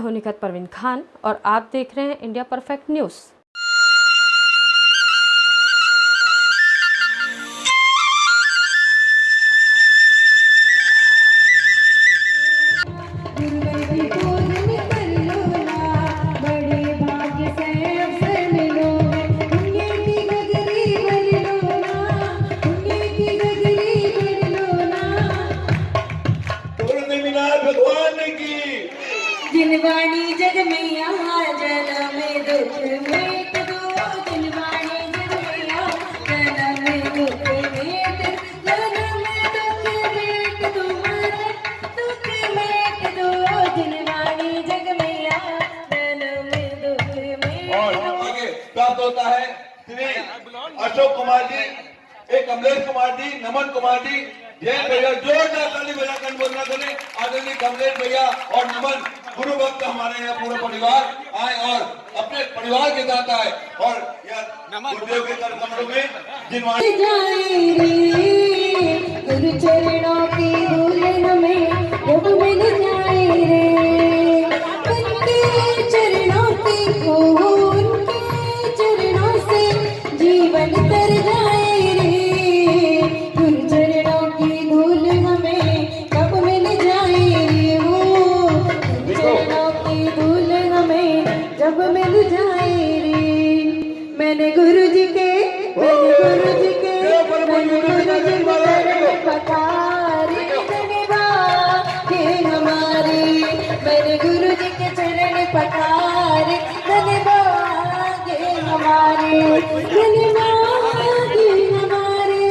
हूं निखत परवीन खान और आप देख रहे हैं इंडिया परफेक्ट न्यूज़। जिनवाणी जग मैया जन्म दुख मेट दो, जिनवाणी जग मैया जन्म दुख मेट, जन्म दुख मेट तुम्हारे दुख मेट दो, जिनवाणी जग मैया जन्म दुख मेट। और आगे प्राप्त होता है श्री अशोक कुमार जी, एक कमलेश कुमार जी, नमन कुमार जी, जय भैया जोरदार ताली बजाकर बोलना करें। आदरणीय कमलेश भैया और नमन गुरु भक्त हमारे यहाँ पूरा परिवार आए और अपने परिवार के साथ आए और गुरुदेव के कमरों में जिनवाणी गुरु चरणों की धूल में जब मिल जाए रे, उनके चरणों की धूल, उनके चरणों से जीवन तर जाए रे, गुरु चरणों की धूल हमें कब मिल जाए रे, वो गुरु चरणों की धूल हमें जब मिल जाए रे। मैंने गुरु जी के पकारे धन्यवाद हमारे, मैंने गुरु जी के चरण पकारे धन्यवाद हमारे, धन्यवाद हमारे,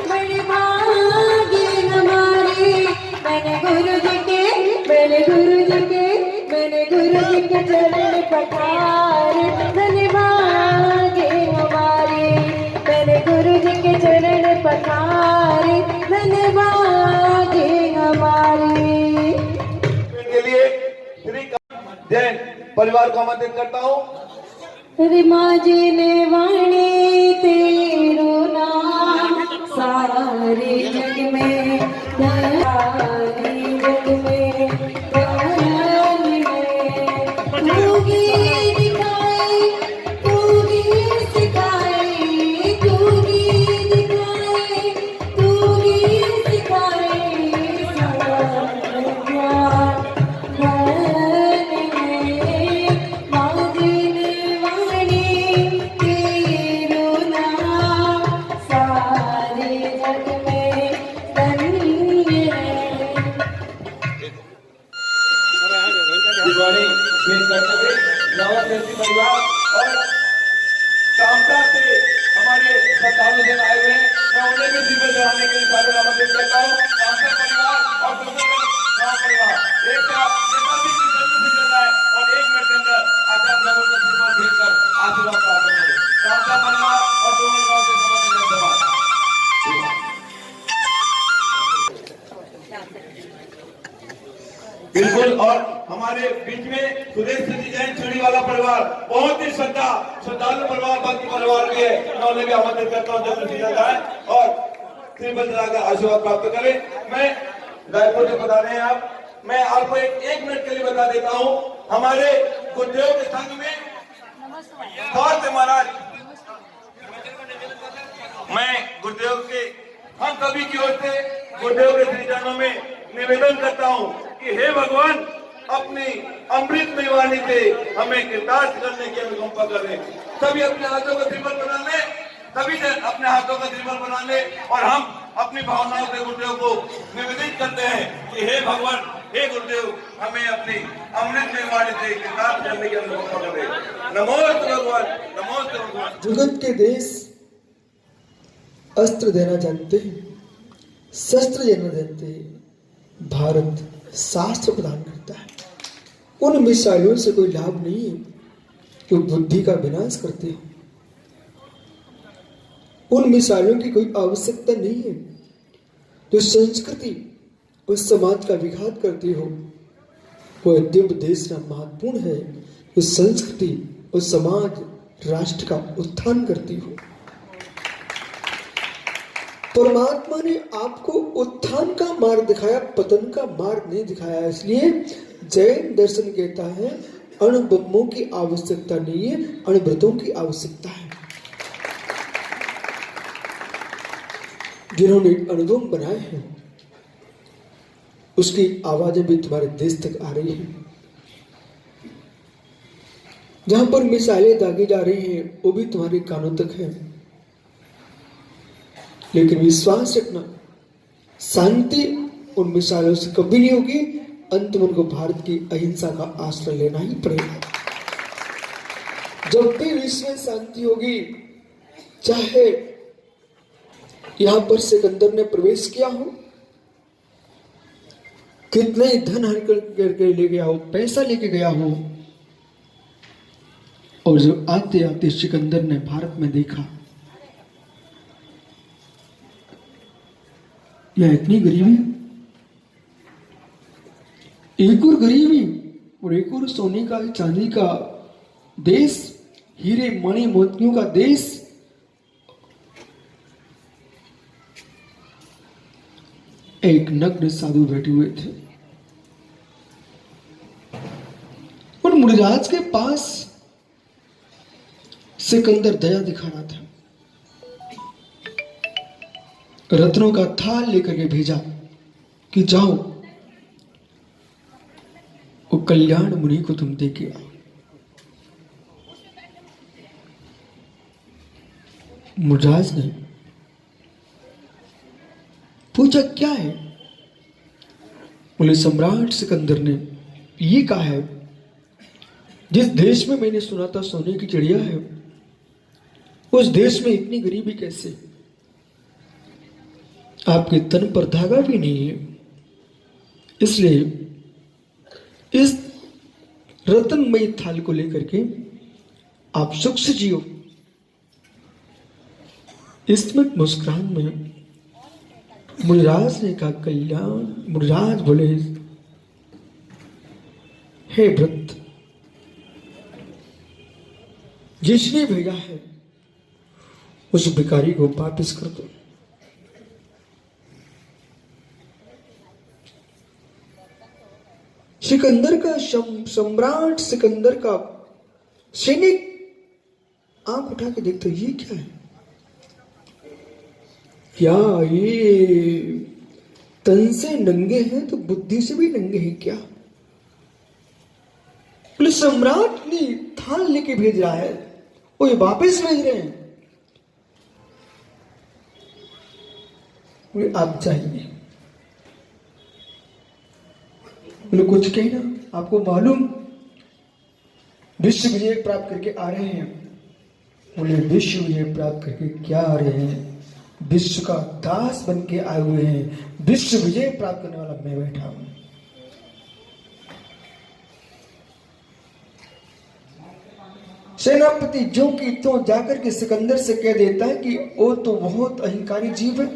बड़े भाग्य हमारे। मैंने गुरु जी के चरण पकारे धन्यवाद हमारे, मैंने गुरु जी के चरण पकारे धन्यवाद हमारे। के लिए श्री जैन परिवार को आमंत्रित करता हूँ। रिमाजे ने वाणी तेरो नाम सारे जग में, सारे जग में तू ही दिखाए, तू ही सिखाए, तू ही दिखाए, तू ही सिखाए, सब ज्ञान परिवार और शामता से हमारे श्रद्धालु जन आए हुए हैं, मैं उन्हें भी दिव्य चढ़ाने के लिए सादर आमंत्रित करता हूँ। शामता परिवार और गाँव परिवार एक साथ नेताजी की जन्म से चल रहा है और 1 मिनट के अंदर आचार्य जबरदस्त श्रीमान भेजकर आशीर्वाद प्राप्त करेंगे। शामता परिवार और डोंगर गाँव से समस्त धन्यवाद। बिल्कुल। और हमारे बीच में सुरेश सिद्धि जैन छड़ी वाला परिवार बहुत ही श्रद्धालु परिवार, भक्ति परिवार भी है, मैं उन्हें भी आमंत्रित करता हूँ जब सीधा जाए और श्रीमंत का आशीर्वाद प्राप्त करें। मैं रायपुर से बता रहे हैं आप, मैं आपको एक मिनट के लिए बता देता हूँ। हमारे गुरुदेव के संघ में महाराज, मैं गुरुदेव के हम सभी की ओर से गुरुदेव के श्री चरणों में निवेदन करता हूँ कि हे भगवान, अपनी अमृतमय वाणी से हमें कृतार्थ करने की अनुकंपा करें। सभी अपने हाथों का त्रिपल बना ले, सभी जन अपने हाथों का त्रिपल बना ले और हम अपनी भावनाओं से गुरुदेव को निवेदित करते हैं कि हे भगवान, हे गुरुदेव, हमें अपनी अमृतमय वाणी से कृतार्थ करने की अनुकंपा करें। नमोस्तु भगवान, नमोस्तु भगवान। जगत के देश अस्त्र देना जानते हैं, शस्त्र देना जानते हैं। भारत शास्त्र प्रदान करता है। उन मिसाइलों से कोई लाभ नहीं है जो बुद्धि का विनाश करते हो। उन मिसाइलों की कोई आवश्यकता नहीं है जो संस्कृति और समाज का विघात करती हो। वह दिव्य देश का महत्वपूर्ण है जो संस्कृति और समाज, राष्ट्र का उत्थान करती हो। परमात्मा ने आपको उत्थान का मार्ग दिखाया, पतन का मार्ग नहीं दिखाया। इसलिए जैन दर्शन कहता है अणुब्रह्मों की आवश्यकता नहीं है, अणुव्रतों की आवश्यकता है। जिन्होंने अणुबम बनाए हैं उसकी आवाजें भी तुम्हारे देश तक आ रही हैं। जहां पर मिसाइलें दागी जा रही हैं वो भी तुम्हारे कानों तक है। लेकिन विश्वास रखना, शांति उन मिसाइलों से कभी नहीं होगी। अंत में उनको भारत की अहिंसा का आश्रय लेना ही पड़ेगा। जब भी विश्व में शांति होगी, चाहे यहां पर सिकंदर ने प्रवेश किया हो, कितने ही धन हर करके ले गया हो, पैसा लेके गया हो, और जब आते आते सिकंदर ने भारत में देखा यह इतनी गरीबी, एक और गरीबी और एक और सोने का चांदी का देश, हीरे मणि मोतियों का देश, एक नग्न साधु बैठे हुए थे। और मुनिराज के पास सिकंदर दया दिखा रहा था। रत्नों का थाल लेकर के भेजा कि जाओ वो कल्याण मुनि को तुम देके आओ। मुनिराज ने पूछा क्या है? बोले सम्राट सिकंदर ने ये कहा है, जिस देश में मैंने सुना था सोने की चिड़िया है, उस देश में इतनी गरीबी कैसे? आपके तन पर धागा भी नहीं है, इसलिए इस रत्नमयी थाल को लेकर के आप सुख से जियो। स्मित मुस्कान में मुनिराज ने कहा कल्याण। मुनिराज बोले हे व्रत, जिसने भेजा है उस भिखारी को वापस कर दो। सिकंदर का सम्राट सिकंदर का सैनिक आंख उठा के देखते ये क्या है? क्या ये तन से नंगे हैं तो बुद्धि से भी नंगे हैं क्या? पुलिस सम्राट ने थाल लेके भेज रहा है, वो ये वापस भेज रहे हैं। आप जाइए। बोले कुछ कहना, आपको मालूम विश्व विजय प्राप्त करके आ रहे हैं। बोले विश्व विजय प्राप्त करके क्या आ रहे हैं? विश्व का दास बन के आए हुए हैं। विश्व विजय प्राप्त करने वाला मैं बैठा हूं। सेनापति जो कि तो जाकर के सिकंदर से कह देता है कि वो तो बहुत अहंकारी जीव है।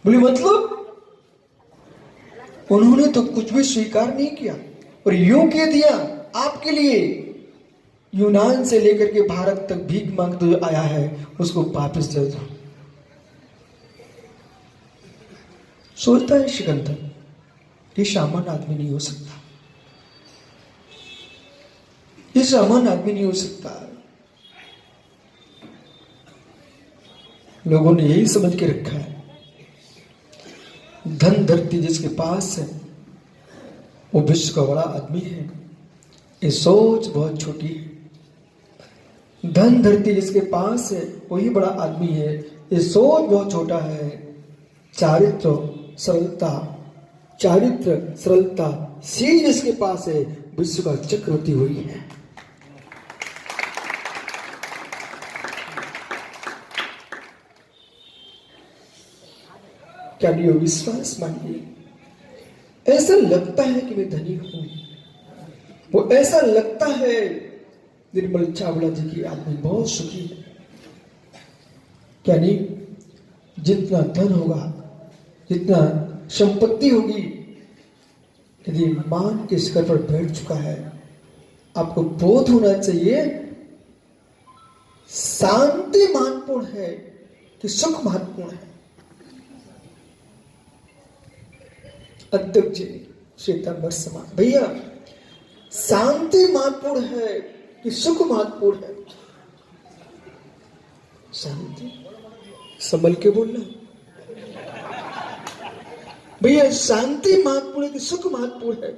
बोले मतलब? उन्होंने तो कुछ भी स्वीकार नहीं किया और यूं कह दिया आपके लिए यूनान से लेकर के भारत तक भीख मांगते हुए आया है, उसको वापस दे दो। सोचता है सिकंदर ये सामान्य आदमी नहीं हो सकता, ये सामान्य आदमी नहीं हो सकता। लोगों ने यही समझ के रखा है धन धरती जिसके पास है वो विश्व का बड़ा आदमी है। ये सोच बहुत छोटी है। धन धरती जिसके पास है वही बड़ा आदमी है, ये सोच बहुत छोटा है। चारित्र सरलता सी जिसके पास है विश्व का चक्रवर्ती हुई है। क्या नहीं हो विश्वास मानिए। ऐसा लगता है कि मैं धनी हूं, वो ऐसा लगता है निर्मल चावला जी की आदमी बहुत सुखी है। क्या नहीं, जितना धन होगा, जितना संपत्ति होगी, यदि मान के शिखर पर बैठ चुका है, आपको बोध होना चाहिए शांति महत्वपूर्ण है कि सुख महत्वपूर्ण है। अध्यक्ष जी श्वेतांबर समान। भैया शांति महत्वपूर्ण है कि सुख महत्वपूर्ण है? शांति, संभल के बोलना भैया। शांति महत्वपूर्ण है कि सुख महत्वपूर्ण है?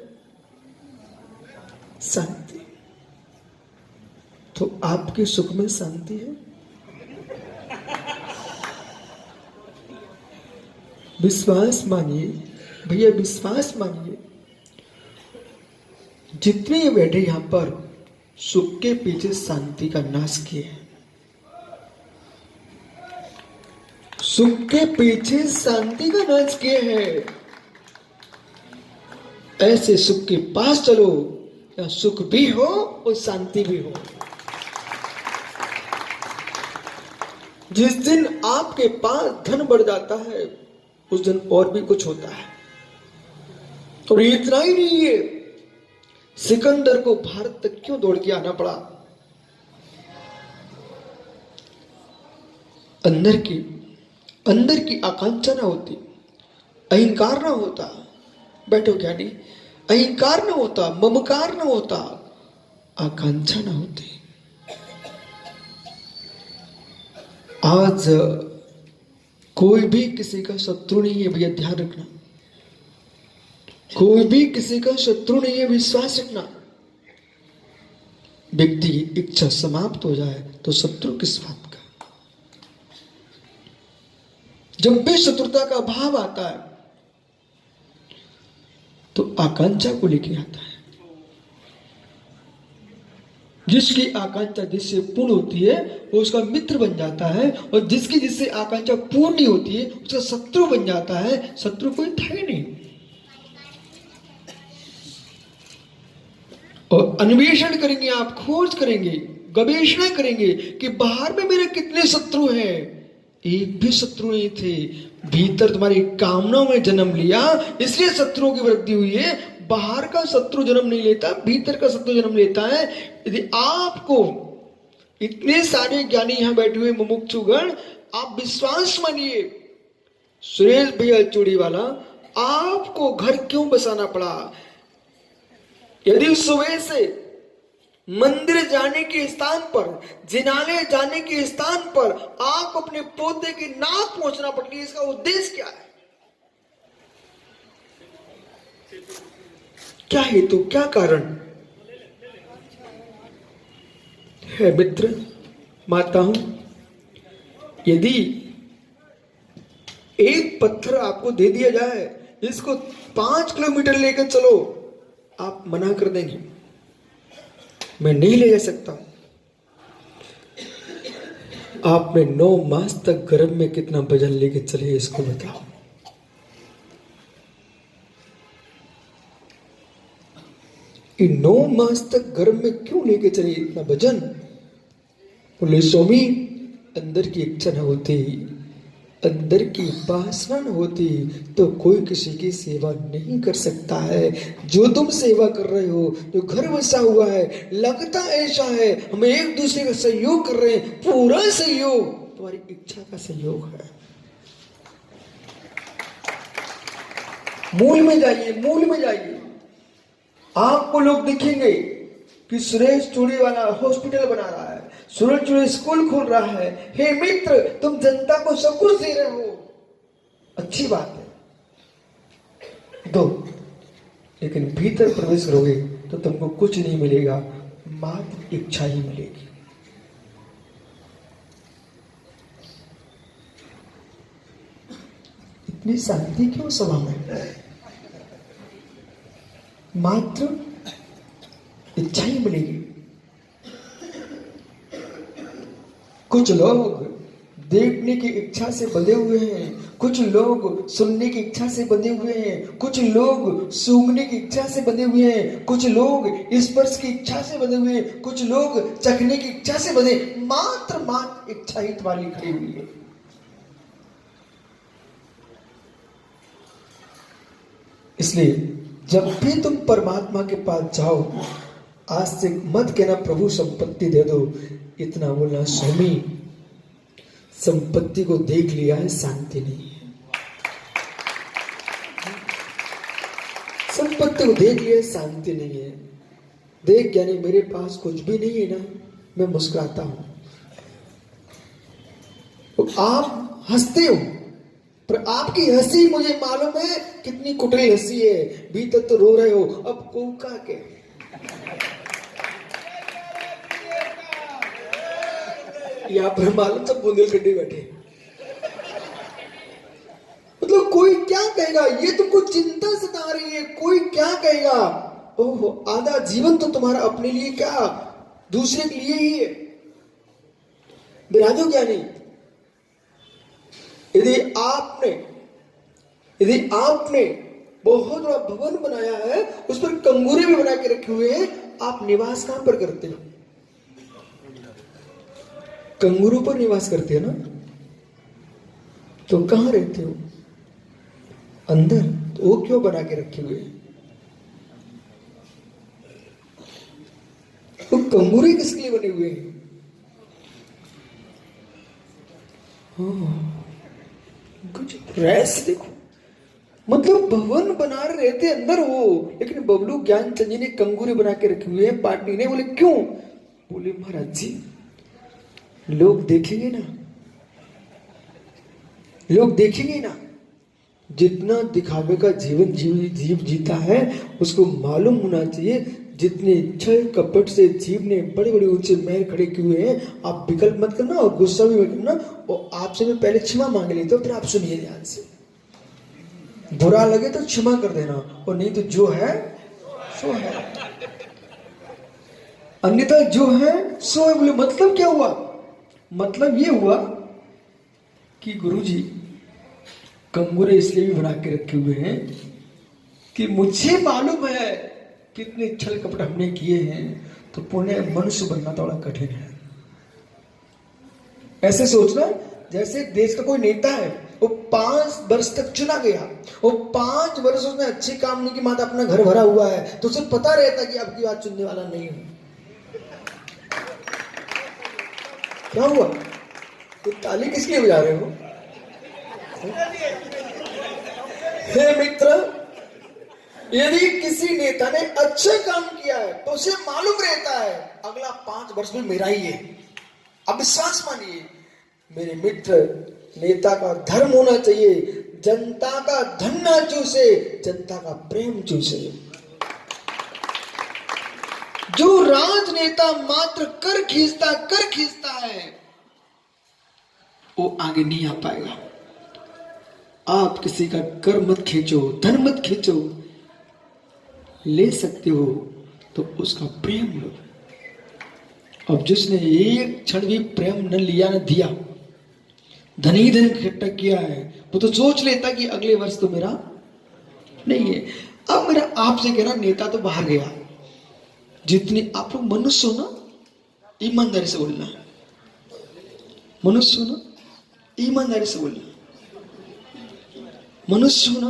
शांति। तो आपके सुख में शांति है? विश्वास मानिए भैया, विश्वास मानिए। जितने बैठे यहां पर सुख के पीछे शांति का नाश किए हैं, सुख के पीछे शांति का नाश किए हैं। ऐसे सुख के पास चलो या सुख भी हो और शांति भी हो। जिस दिन आपके पास धन बढ़ जाता है उस दिन और भी कुछ होता है। और इतना ही नहीं है, सिकंदर को भारत तक क्यों दौड़ के आना पड़ा? अंदर की आकांक्षा ना होती, अहंकार ना होता, बैठो क्या नहीं, अहंकार ना होता, ममकार ना होता, आकांक्षा ना होती। आज कोई भी किसी का शत्रु नहीं है भैया, ध्यान रखना। कोई भी किसी का शत्रु नहीं है, विश्वास रखना। व्यक्ति की इच्छा समाप्त हो जाए तो शत्रु किस बात का? जब भी शत्रुता का भाव आता है तो आकांक्षा को लेके आता है। जिसकी आकांक्षा जिससे पूर्ण होती है वो उसका मित्र बन जाता है, और जिसकी जिससे आकांक्षा पूर्ण नहीं होती है उसका शत्रु बन जाता है। शत्रु कोई था ही नहीं। और अन्वेषण करेंगे आप, खोज करेंगे, गवेषणा करेंगे कि बाहर में मेरे कितने शत्रु हैं। एक भी शत्रु नहीं थे। भीतर तुम्हारी कामनाओं में जन्म लिया, इसलिए शत्रुओं की वृद्धि हुई है। बाहर का शत्रु जन्म नहीं लेता, भीतर का शत्रु जन्म लेता है। यदि आपको इतने सारे ज्ञानी यहां बैठे हुए मुमुक्षुगण, आप विश्वास मानिए, सुरेश भैया चूड़ी वाला, आपको घर क्यों बसाना पड़ा? यदि सुबह से मंदिर जाने के स्थान पर, जिनालय जाने के स्थान पर आप अपने पौधे की नाक पहुंचना पड़ रही है, इसका उद्देश्य क्या है? क्या हेतु, क्या कारण है? मित्र, माता हूं, यदि एक पत्थर आपको दे दिया जाए, इसको 5 किलोमीटर लेकर चलो, आप मना कर देंगे, मैं नहीं ले जा सकता। आपने 9 मास तक गर्भ में कितना वजन लेके चले, इसको बताओ। इन 9 मास तक गर्भ में क्यों लेके चले इतना वजन? बोले स्वामी, अंदर की इच्छा न होती, अंदर की वासना न होती तो कोई किसी की सेवा नहीं कर सकता है। जो तुम सेवा कर रहे हो, जो घर बसा हुआ है, लगता ऐसा है हम एक दूसरे का सहयोग कर रहे हैं, पूरा सहयोग तुम्हारी इच्छा का सहयोग है। मूल में जाइए, मूल में जाइए। आपको लोग दिखेंगे कि सुरेश चूड़ी वाला हॉस्पिटल बना रहा है, सुरेश चूड़ी स्कूल खोल रहा है। हे मित्र, तुम जनता को सब कुछ दे रहे हो, अच्छी बात है, दो, लेकिन भीतर प्रवेश करोगे तो तुमको कुछ नहीं मिलेगा, मात्र इच्छा ही मिलेगी। इतनी शांति क्यों सभा में? मात्र इच्छा ही मिलेगी। कुछ लोग देखने की इच्छा से बंधे हुए हैं, कुछ लोग सुनने की इच्छा से बंधे हुए हैं, कुछ लोग सूंघने की इच्छा से बंधे हुए हैं, कुछ लोग स्पर्श की इच्छा से बंधे हुए हैं, कुछ लोग चखने की इच्छा से बंधे। मात्र इच्छा ही तुम्हारी खड़ी हुई है। इसलिए जब भी तुम परमात्मा के पास जाओ, आज से मत कहना प्रभु संपत्ति दे दो, इतना बोलना स्वामी संपत्ति को देख लिया है, शांति नहीं है। संपत्ति को देख लिया, शांति नहीं है। देख यानी मेरे पास कुछ भी नहीं है ना, मैं मुस्कुराता हूं। तो आप हंसते हो, पर आपकी हंसी मुझे मालूम है कितनी कुटिल हंसी है। भीतर तो रो रहे हो, अब कोका के यहाँ पर मालूम सब बुंदेलखंडी बैठे। मतलब कोई क्या कहेगा, ये तुमको चिंता सता रही है, कोई क्या कहेगा। ओहो, आधा जीवन तो तुम्हारा अपने लिए क्या दूसरे के लिए ही है। बिराजो ज्ञानी, यदि आपने बहुत बड़ा भवन बनाया है, उस पर कंगूरे भी बना के रखे हुए हैं, आप निवास कहां पर करते हो? कंगूरों पर निवास करते हैं ना, तो कहां रहते हो? अंदर। तो वो क्यों बना के रखे हुए हैं? तो कंगूरे किसके लिए बने हुए हैं? कुछ रैस देखो, मतलब भवन बना रहते अंदर हो, लेकिन बबलू ज्ञानचंद जी ने कंगूरे बना के रखे हुए हैं। पार्टी ने बोले क्यों? बोले महाराज जी, लोग देखेंगे ना, लोग देखेंगे ना। जितना दिखावे का जीवन जीव जीता है, उसको मालूम होना चाहिए जितने छल कपट से जीव ने बड़े बड़े ऊंचे महल खड़े किए हुए हैं। आप विकल्प मत करना और गुस्सा भी मत करना, और आपसे मैं पहले क्षमा मांग लेता हूं, फिर आप सुनिए ध्यान से। बुरा लगे तो क्षमा कर देना, और नहीं तो जो है सो है, अन्यथा जो है सो है। बोले मतलब क्या हुआ? मतलब ये हुआ कि गुरुजी कंगूरे इसलिए भी बना के रखे हुए हैं कि मुझे मालूम है कितने छल कपट हमने किए हैं, तो पुण्य मनुष्य बनना थोड़ा कठिन है। ऐसे सोचना जैसे देश का कोई नेता है, वो 5 वर्ष तक चुना गया, वो 5 वर्ष उसने अच्छे काम नहीं की, माता अपना घर भरा हुआ है, तो उसे पता रहता कि अब की बात चुनने वाला नहीं है। क्या हुआ? तो ताली किस लिए बजा रहे हो? हे मित्र, यदि किसी नेता ने अच्छा काम किया है तो उसे मालूम रहता है अगला 5 वर्ष में मेरा ही है। अब विश्वास मानिए मेरे मित्र, नेता का धर्म होना चाहिए जनता का धन ना चूसे, जनता का प्रेम चूसे। जो राजनेता मात्र कर खींचता है, वो आगे नहीं आ पाएगा। आप किसी का कर मत खींचो, धन मत खींचो, ले सकते हो तो उसका प्रेम लो। अब जिसने एक क्षण भी प्रेम न लिया न दिया, धन ही धन इकट्ठा किया है, वो तो सोच लेता कि अगले वर्ष तो मेरा नहीं है। अब मेरा आपसे कहना, नेता तो बाहर गया, जितनी आप लोग मनुष्य हो ना, ईमानदारी से बोलना, मनुष्य हो ना, ईमानदारी से बोलना, मनुष्य हो ना।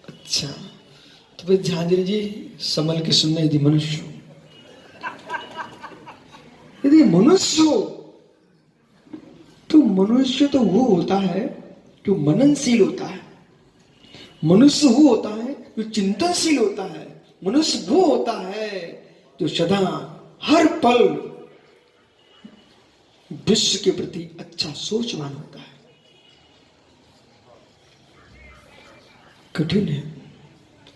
अच्छा, तो फिर ध्यान दीजिए, संभल के सुनना। यदि मनुष्य हो तो मनुष्य तो वो होता है जो मननशील होता है, मनुष्य वो होता है जो चिंतनशील होता है, मनुष्य वो होता है जो सदा हर पल विश्व के प्रति अच्छा सोचवान होता है। कठिन है,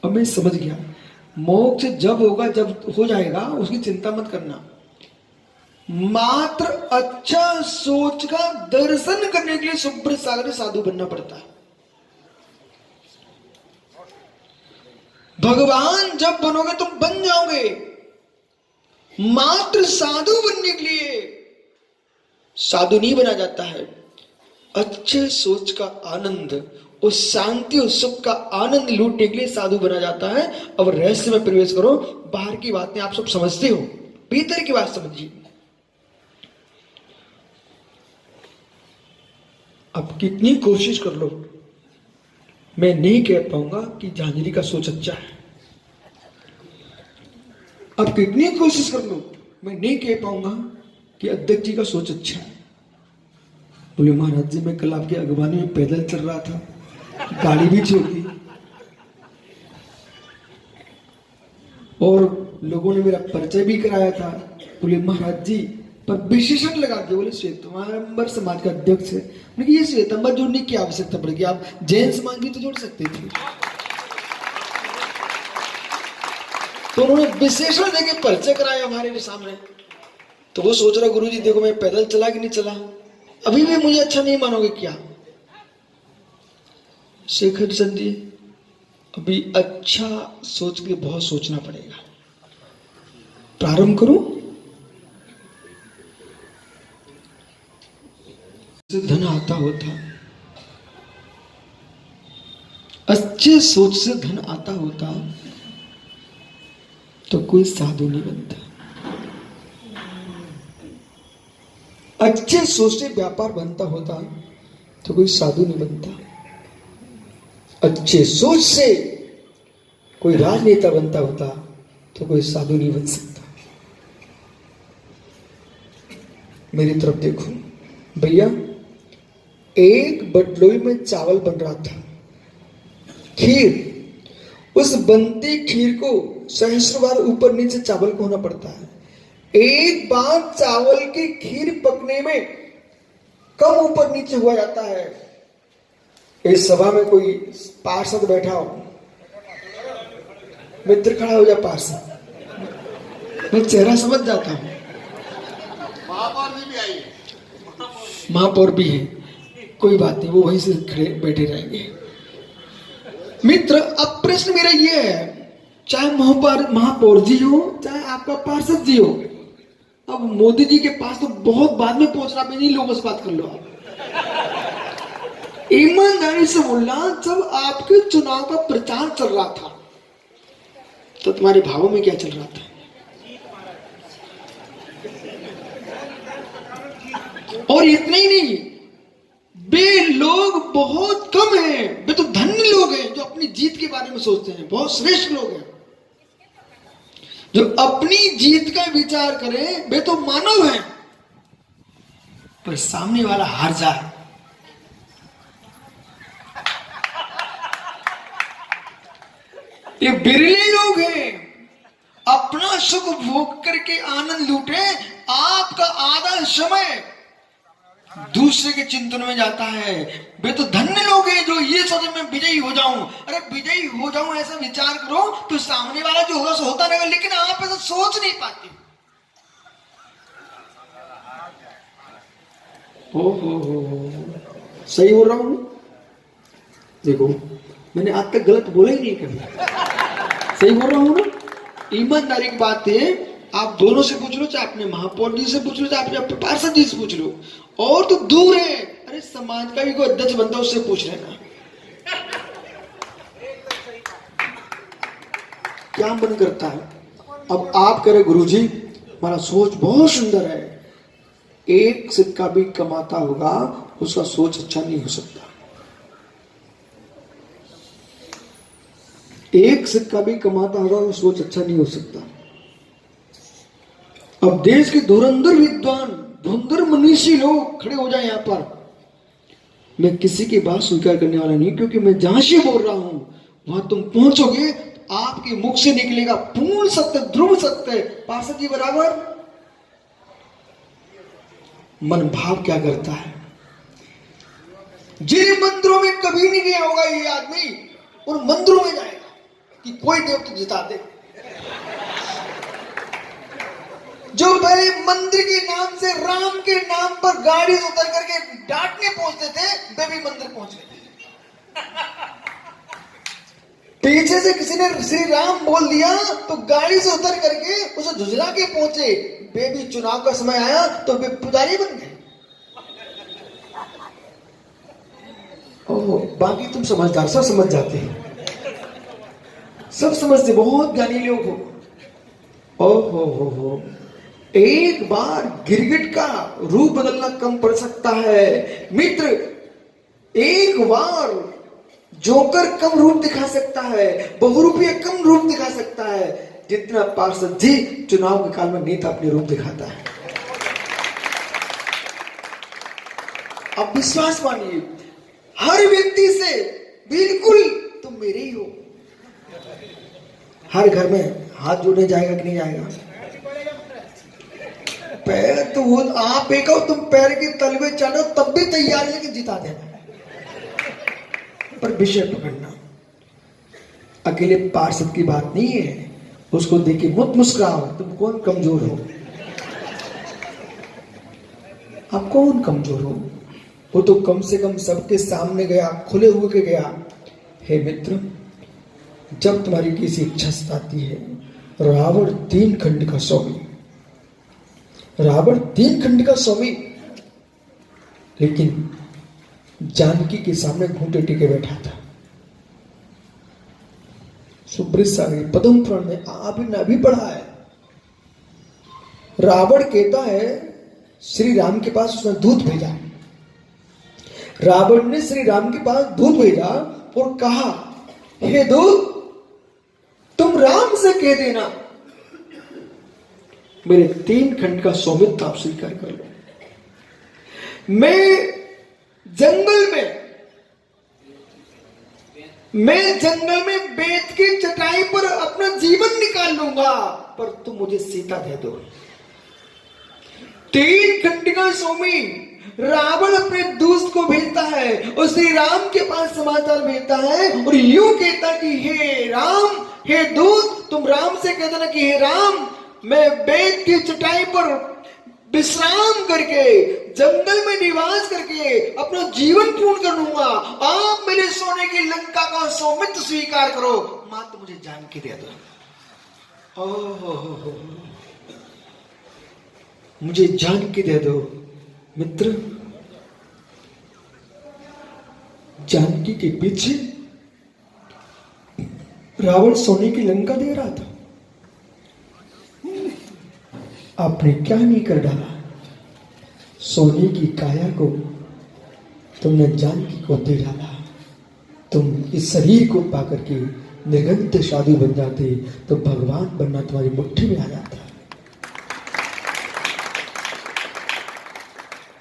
अब मैं समझ गया। मोक्ष जब होगा, जब हो जाएगा, उसकी चिंता मत करना। मात्र अच्छा सोच का दर्शन करने के लिए सुब्रत सागर साधु बनना पड़ता है। भगवान जब बनोगे तुम बन जाओगे। मात्र साधु बनने के लिए साधु नहीं बना जाता है। अच्छे सोच का आनंद, उस शांति और सुख का आनंद लूटने के लिए साधु बना जाता है। अब रहस्य में प्रवेश करो। बाहर की बातें आप सब समझते हो, भीतर की बात समझिए। अब कितनी कोशिश कर लो, मैं नहीं कह पाऊंगा कि झांझरी का सोच अच्छा है। अब कितनी कोशिश कर लो, मैं नहीं कह पाऊंगा कि अध्यक्ष जी का सोच अच्छा है। बोले महाराज जी, मैं कल आपकी अगवानी में पैदल चल रहा था, गाड़ी भी छोड़ दी, और लोगों ने मेरा परिचय भी कराया था। बोले महाराज जी, पर विशेषण लगा दिया, बोले श्वेतांबर समाज का अध्यक्ष है। मैंने ये श्वेतांबर जोड़ने की आवश्यकता पड़ेगी, आप जैन समाज भी तो जोड़ सकते थे। तो उन्होंने विशेषण देके परिचय कराया हमारे सामने। तो वो सोच रहा गुरु जी देखो मैं पैदल चला कि नहीं चला, अभी भी मुझे अच्छा नहीं मानोगे क्या? शेखर चंद जी, अभी अच्छा सोच के बहुत सोचना पड़ेगा। प्रारंभ करो। धन आता होता, अच्छे सोच से धन आता होता तो कोई साधु नहीं बनता। अच्छे सोच से व्यापार बनता होता तो कोई साधु नहीं बनता। अच्छे सोच से कोई राजनेता बनता होता तो कोई साधु नहीं बन सकता। मेरी तरफ देखो भैया, एक बटलोई में चावल बन रहा था, खीर। उस बनती खीर को सहस्र बार ऊपर नीचे चावल को होना पड़ता है। एक बार चावल की खीर पकने में कम ऊपर नीचे हुआ जाता है। इस सभा में कोई पार्षद बैठा हो, मित्र खड़ा हो जाए पार्षद, मैं चेहरा समझ जाता हूं। महापौर भी है, कोई बात नहीं, वो वहीं से खड़े बैठे रहेंगे। मित्र, अब प्रश्न मेरा ये है, चाहे महापौर जी हो चाहे आपका पार्षद जी हो, अब मोदी जी के पास तो बहुत बाद में पहुंचना भी नहीं, लोगों से बात कर लो आप। ईमानदारी से बोलना, जब आपके चुनाव का प्रचार चल रहा था तो तुम्हारे भावों में क्या चल रहा था? और इतना ही नहीं, वे लोग बहुत कम हैं, वे तो धन्य लोग हैं जो अपनी जीत के बारे में सोचते हैं। बहुत श्रेष्ठ लोग हैं जो अपनी जीत का विचार करें, वे तो मानव हैं। पर सामने वाला हार जाए, ये बिरले लोग हैं। अपना सुख भोग करके आनंद लूटे, आपका आधा समय दूसरे के चिंतन में जाता है। वे तो धन्य लोग हैं जो ये सोचे मैं विजयी हो जाऊं। अरे विजयी हो जाऊं ऐसा विचार करो तो सामने वाला जो होगा सो होता रहेगा, लेकिन आप ऐसा सोच नहीं पाते। हो सही बोल रहा हूं? देखो, मैंने आज तक गलत बोला ही नहीं कभी, सही बोल रहा हूं ना? ईमानदारी की बात है, आप दोनों से पूछ लो, चाहे अपने महापौर जी से पूछ लो, चाहे अपने पार्षद जी से पूछ लो, और तो दूर है, अरे समाज का भी कोई अध्यक्ष बनता उससे पूछ लेना। क्या मन करता है? अब आप कह रहे गुरुजी हमारा सोच बहुत सुंदर है, एक सिक्का भी कमाता होगा उसका सोच अच्छा नहीं हो सकता। एक सिक्का भी कमाता होगा वो सोच अच्छा नहीं हो सकता। अब देश के धुरंधर विद्वान, धुरंधर मनीषी लोग खड़े हो जाए यहां पर, मैं किसी की बात स्वीकार करने वाला नहीं, क्योंकि मैं जहां से बोल रहा हूं वहां तुम पहुंचोगे, आपके मुख से निकलेगा पूर्ण सत्य, ध्रुव सत्य। पार्षद जी बराबर। मन भाव क्या करता है? जिन मंदिरों में कभी नहीं गया होगा ये आदमी, उन मंदिरों में जाएगा कि कोई देवता जिता दे। जो पहले मंदिर के नाम से, राम के नाम पर गाड़ी से उतर करके डांटने पहुंचते थे, वे भी मंदिर पहुंच गए। पीछे से किसी ने श्री राम बोल दिया तो गाड़ी से उतर करके उसे झुझला के पहुंचे, वे भी चुनाव का समय आया तो वे पुजारी बन गए। ओह, बाकी तुम समझदार, सब समझ जाते हैं, सब समझते, बहुत ज्ञानी लोग हो। ओहो, एक बार गिरगिट का रूप बदलना कम पड़ सकता है मित्र, एक बार जोकर कम रूप दिखा सकता है, बहुरूपीय कम रूप दिखा सकता है, जितना पार्षद जी चुनाव के काल में नेता अपने रूप दिखाता है। अब विश्वास मानिए, हर व्यक्ति से बिल्कुल तुम मेरे ही हो। हर घर में हाथ जोड़ने जाएगा कि नहीं जाएगा? पैर तो वो आप एक हो, तुम पैर के तलवे चलो तब भी तैयार है कि जिता देना, पर विषय पकड़ना। अकेले पार्षद की बात नहीं है, उसको देखे मत मुस्कुराओ। तुम कौन कमजोर हो? आप कौन कमजोर हो? वो तो कम से कम सबके सामने गया, खुले हुए के गया। हे मित्र, जब तुम्हारी किसी इच्छा सताती है, रावण 3 खंड का स्वामी, रावण 3 खंड का स्वामी, लेकिन जानकी के सामने घूंटे टेके बैठा था। सुब्रसारी पद्म पुराण में आपने अभी पढ़ा है। रावण कहता है श्री राम के पास उसने दूत भेजा, रावण ने श्री राम के पास दूत भेजा और कहा, हे दूत, तुम राम से कह देना मेरे 3 खंड का स्वामित्व आप स्वीकार कर लो। मैं जंगल में बेत की चटाई पर अपना जीवन निकाल लूंगा, पर तुम मुझे सीता दे दो। 3 खंड का स्वामी रावण अपने दोस्त को भेजता है और श्री राम के पास समाचार भेजता है और यूं कहता कि हे राम, हे दूत, तुम राम से कहते ना कि हे राम, मैं बेत की चटाई पर विश्राम करके, जंगल में निवास करके अपना जीवन पूर्ण कर लूंगा। आप मेरे सोने की लंका का स्वामित्व स्वीकार करो, मात्र मुझे जानकी दे दो। ओह, मुझे जानकी दे दो। मित्र, जानकी के पीछे रावण सोने की लंका दे रहा था। आपने क्या नहीं कर डाला? सोने की काया को तुमने जानकी को दे डाला। तुम इस शरीर को पाकर के निरंतर साधु बन जाते तो भगवान बनना तुम्हारी मुट्ठी में आ जाता।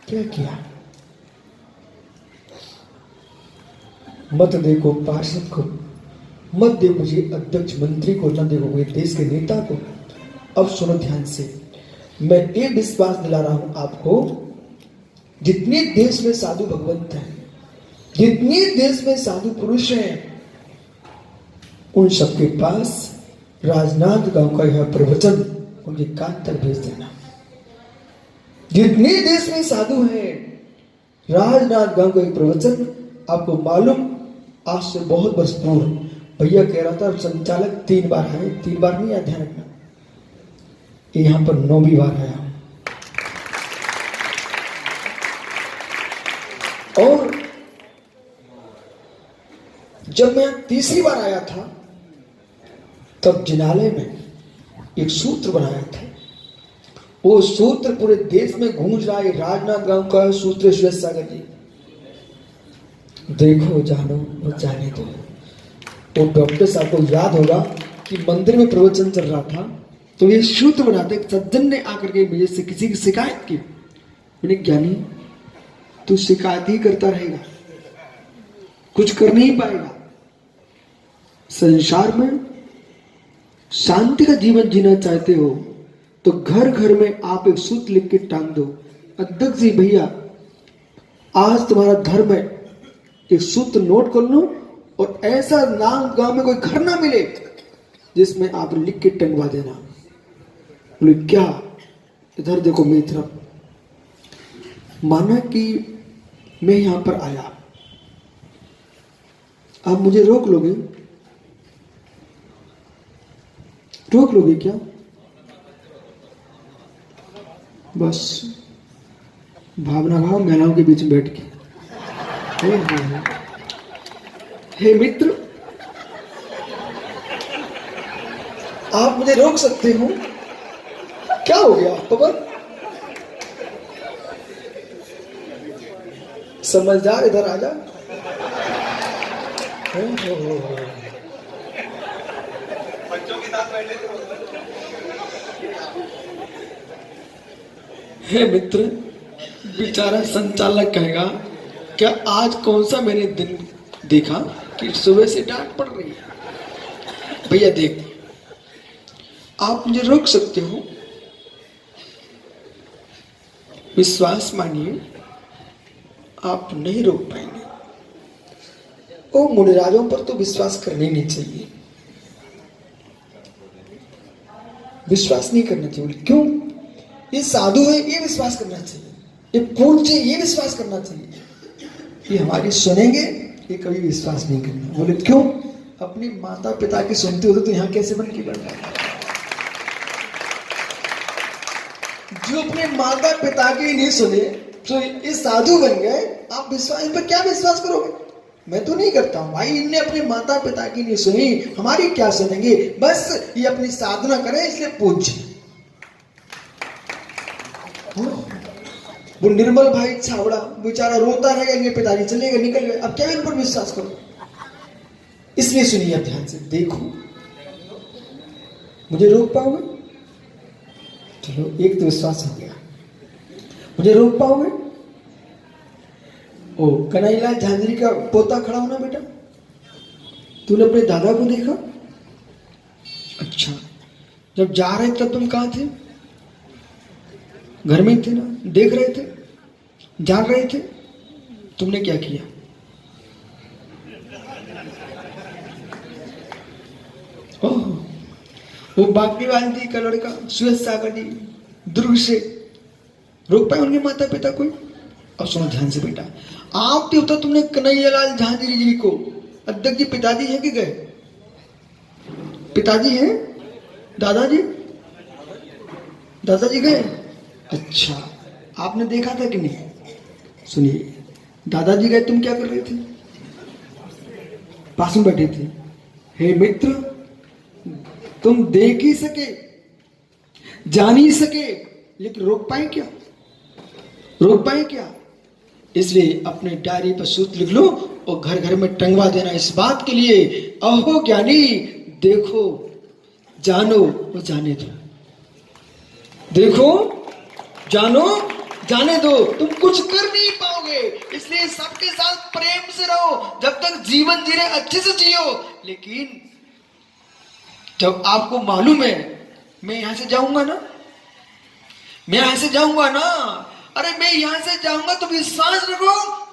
क्या किया? मत देखो पार्षद को, मत देखो मुझे अध्यक्ष मंत्री को, न देखो कोई देश के नेता को। अब सुनो ध्यान से, मैं ये विश्वास दिला रहा हूं आपको, जितने देश में साधु भगवंत हैं, जितने देश में साधु पुरुष हैं, उन सबके पास राजनाथ गांव का यह प्रवचन उनके कान तक भेज देना। जितने देश में साधु हैं, राजनाथ गांव का प्रवचन आपको मालूम, आज से बहुत वर्ष पूर्व भैया कह रहा था संचालक 3 बार आए, 3 बार नहीं आया, ध्यान रखना, यहां पर 9वीं बार आया। और जब मैं 3री बार आया था, तब जिनालय में एक सूत्र बनाया था। वो सूत्र पूरे देश में गूंज रहा है, राजनाथ गांव का सूत्र सुरेश सागर जी। देखो, जानो और जाने दो। वो डॉक्टर साहब को याद होगा कि मंदिर में प्रवचन चल रहा था, तो ये सूत्र बनाते, सज्जन ने आकर के मुझे से किसी की शिकायत की। मैंने, ज्ञानी तू शिकायत ही करता रहेगा, कुछ कर नहीं पाएगा। संसार में शांति का जीवन जीना चाहते हो तो घर घर में आप एक सूत्र लिख के टांग दो, अध्यक्ष जी भैया आज तुम्हारा धर्म है, एक सूत्र नोट कर लो, और ऐसा नाम गांव में कोई घर ना मिले जिसमें आप लिख के टंगवा देना। बोले क्या? इधर देखो मेरी तरफ। माना कि मैं यहां पर आया, आप मुझे रोक लोगे? रोक लोगे क्या? बस भावना भाव महिलाओं के बीच में बैठ के, हे मित्र, आप मुझे रोक सकते हो? क्या हो गया पवन? समझदार, इधर आ जा। बच्चों के साथ बैठे थे। हे मित्र, बेचारा संचालक कहेगा क्या आज कौन सा मैंने दिन देखा कि सुबह से डांट पड़ रही है। भैया देख, आप मुझे रोक सकते हो, विश्वास मानिए आप नहीं रोक पाएंगे। ओ मुनिराजों पर तो विश्वास करना ही नहीं चाहिए, विश्वास नहीं करना चाहिए। क्यों? ये साधु है ये विश्वास करना चाहिए, ये पूज्य ये विश्वास करना चाहिए, ये हमारी सुनेंगे ये कभी विश्वास नहीं करना। बोले क्यों? अपनी माता पिता की सुनते हो तो यहाँ कैसे बन के बढ़ रहा है? जो अपने माता पिता की नहीं सुने तो ये साधु बन गए, आप विश्वास इन पर क्या विश्वास करोगे? मैं तो नहीं करता हूं भाई, इनने अपने माता पिता की नहीं सुनी, हमारी क्या सुनेंगे? बस ये अपनी साधना करें इसलिए पूज्य। वो निर्मल भाई छावड़ा बेचारा रोता रहेगा, इनके पिताजी चले गए निकल गए, अब क्या इन पर विश्वास करो? इसलिए सुनिए ध्यान से, देखो मुझे रोक पाओगे? चलो एक तो विश्वास हो गया, मुझे रोक पाओगे? ओ कन्हैयालाल झांझरी का पोता खड़ा होना बेटा, तूने अपने दादा को देखा? अच्छा, जब जा रहे तब तुम कहां थे? घर में थे ना, देख रहे थे, जान रहे थे, तुमने क्या किया? ओह, वो बागीवाल जी का लड़का सुरेश सागर जी दुर्ग से, रोक पाए उनके माता पिता कोई? अब सुनो ध्यान से बेटा, आप तो होता तुमने कन्हैयालाल झांझरी जी को, अध्यक्ष जी पिताजी है कि गए? पिताजी हैं? दादाजी? दादाजी गए? अच्छा, आपने देखा था कि नहीं? सुनिए, दादाजी गए, तुम क्या कर रहे थे? पास में बैठे थे। हे मित्र, तुम देख ही सके, जान ही सके, लेकिन रोक पाए क्या? रोक पाए क्या? इसलिए अपने डायरी पर सूत्र लिख लो और घर घर में टंगवा देना इस बात के लिए, अहो ज्ञानी देखो जानो और जाने दो, देखो जानो जाने दो, तुम कुछ कर नहीं पाओगे। इसलिए सबके साथ प्रेम से रहो, जब तक जीवन जी रहे अच्छे से जियो। लेकिन जब आपको मालूम है मैं यहां से जाऊंगा ना, मैं यहां से जाऊंगा ना, अरे मैं यहां से जाऊंगा तो विश्वास रखो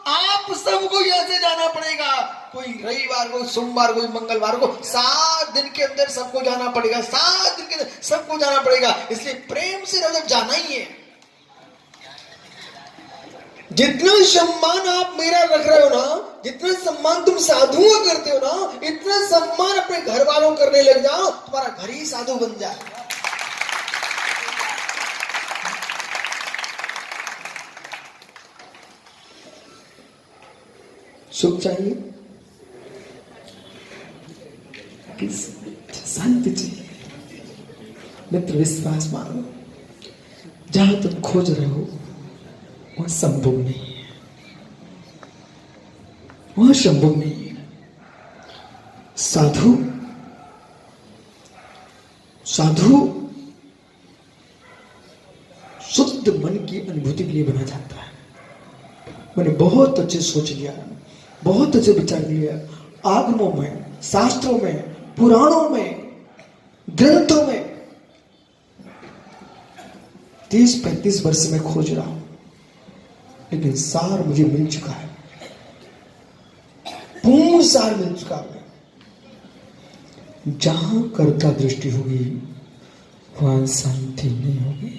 आप सबको यहां से जाना पड़ेगा। कोई रविवार को, सोमवार को, मंगलवार को, 7 दिन के अंदर सबको जाना पड़ेगा, 7 दिन के अंदर सबको जाना पड़ेगा। इसलिए प्रेम से रहो, जब जाना ही है। जितना सम्मान आप मेरा रख रहे हो ना, जितना सम्मान तुम साधुओं का करते हो ना, इतना सम्मान अपने घर वालों करने लग जाओ, तुम्हारा घर ही साधु बन जाए। सुख चाहिए, शांति चाहिए, मित्र विश्वास मानो, जहां तुम खोज रहे हो वह संभव नहीं है, वह संभव नहीं है। साधु साधु शुद्ध मन की अनुभूति के लिए बना जाता है। मैंने बहुत अच्छे सोच लिया, बहुत अच्छे विचार लिया, आगमों में, शास्त्रों में, पुराणों में, ग्रंथों में 30-35 वर्ष में खोज रहा हूं, लेकिन सार मुझे मिल चुका है, पूर्ण सार मिल चुका है। जहां कर्ता दृष्टि होगी वहां शांति नहीं होगी,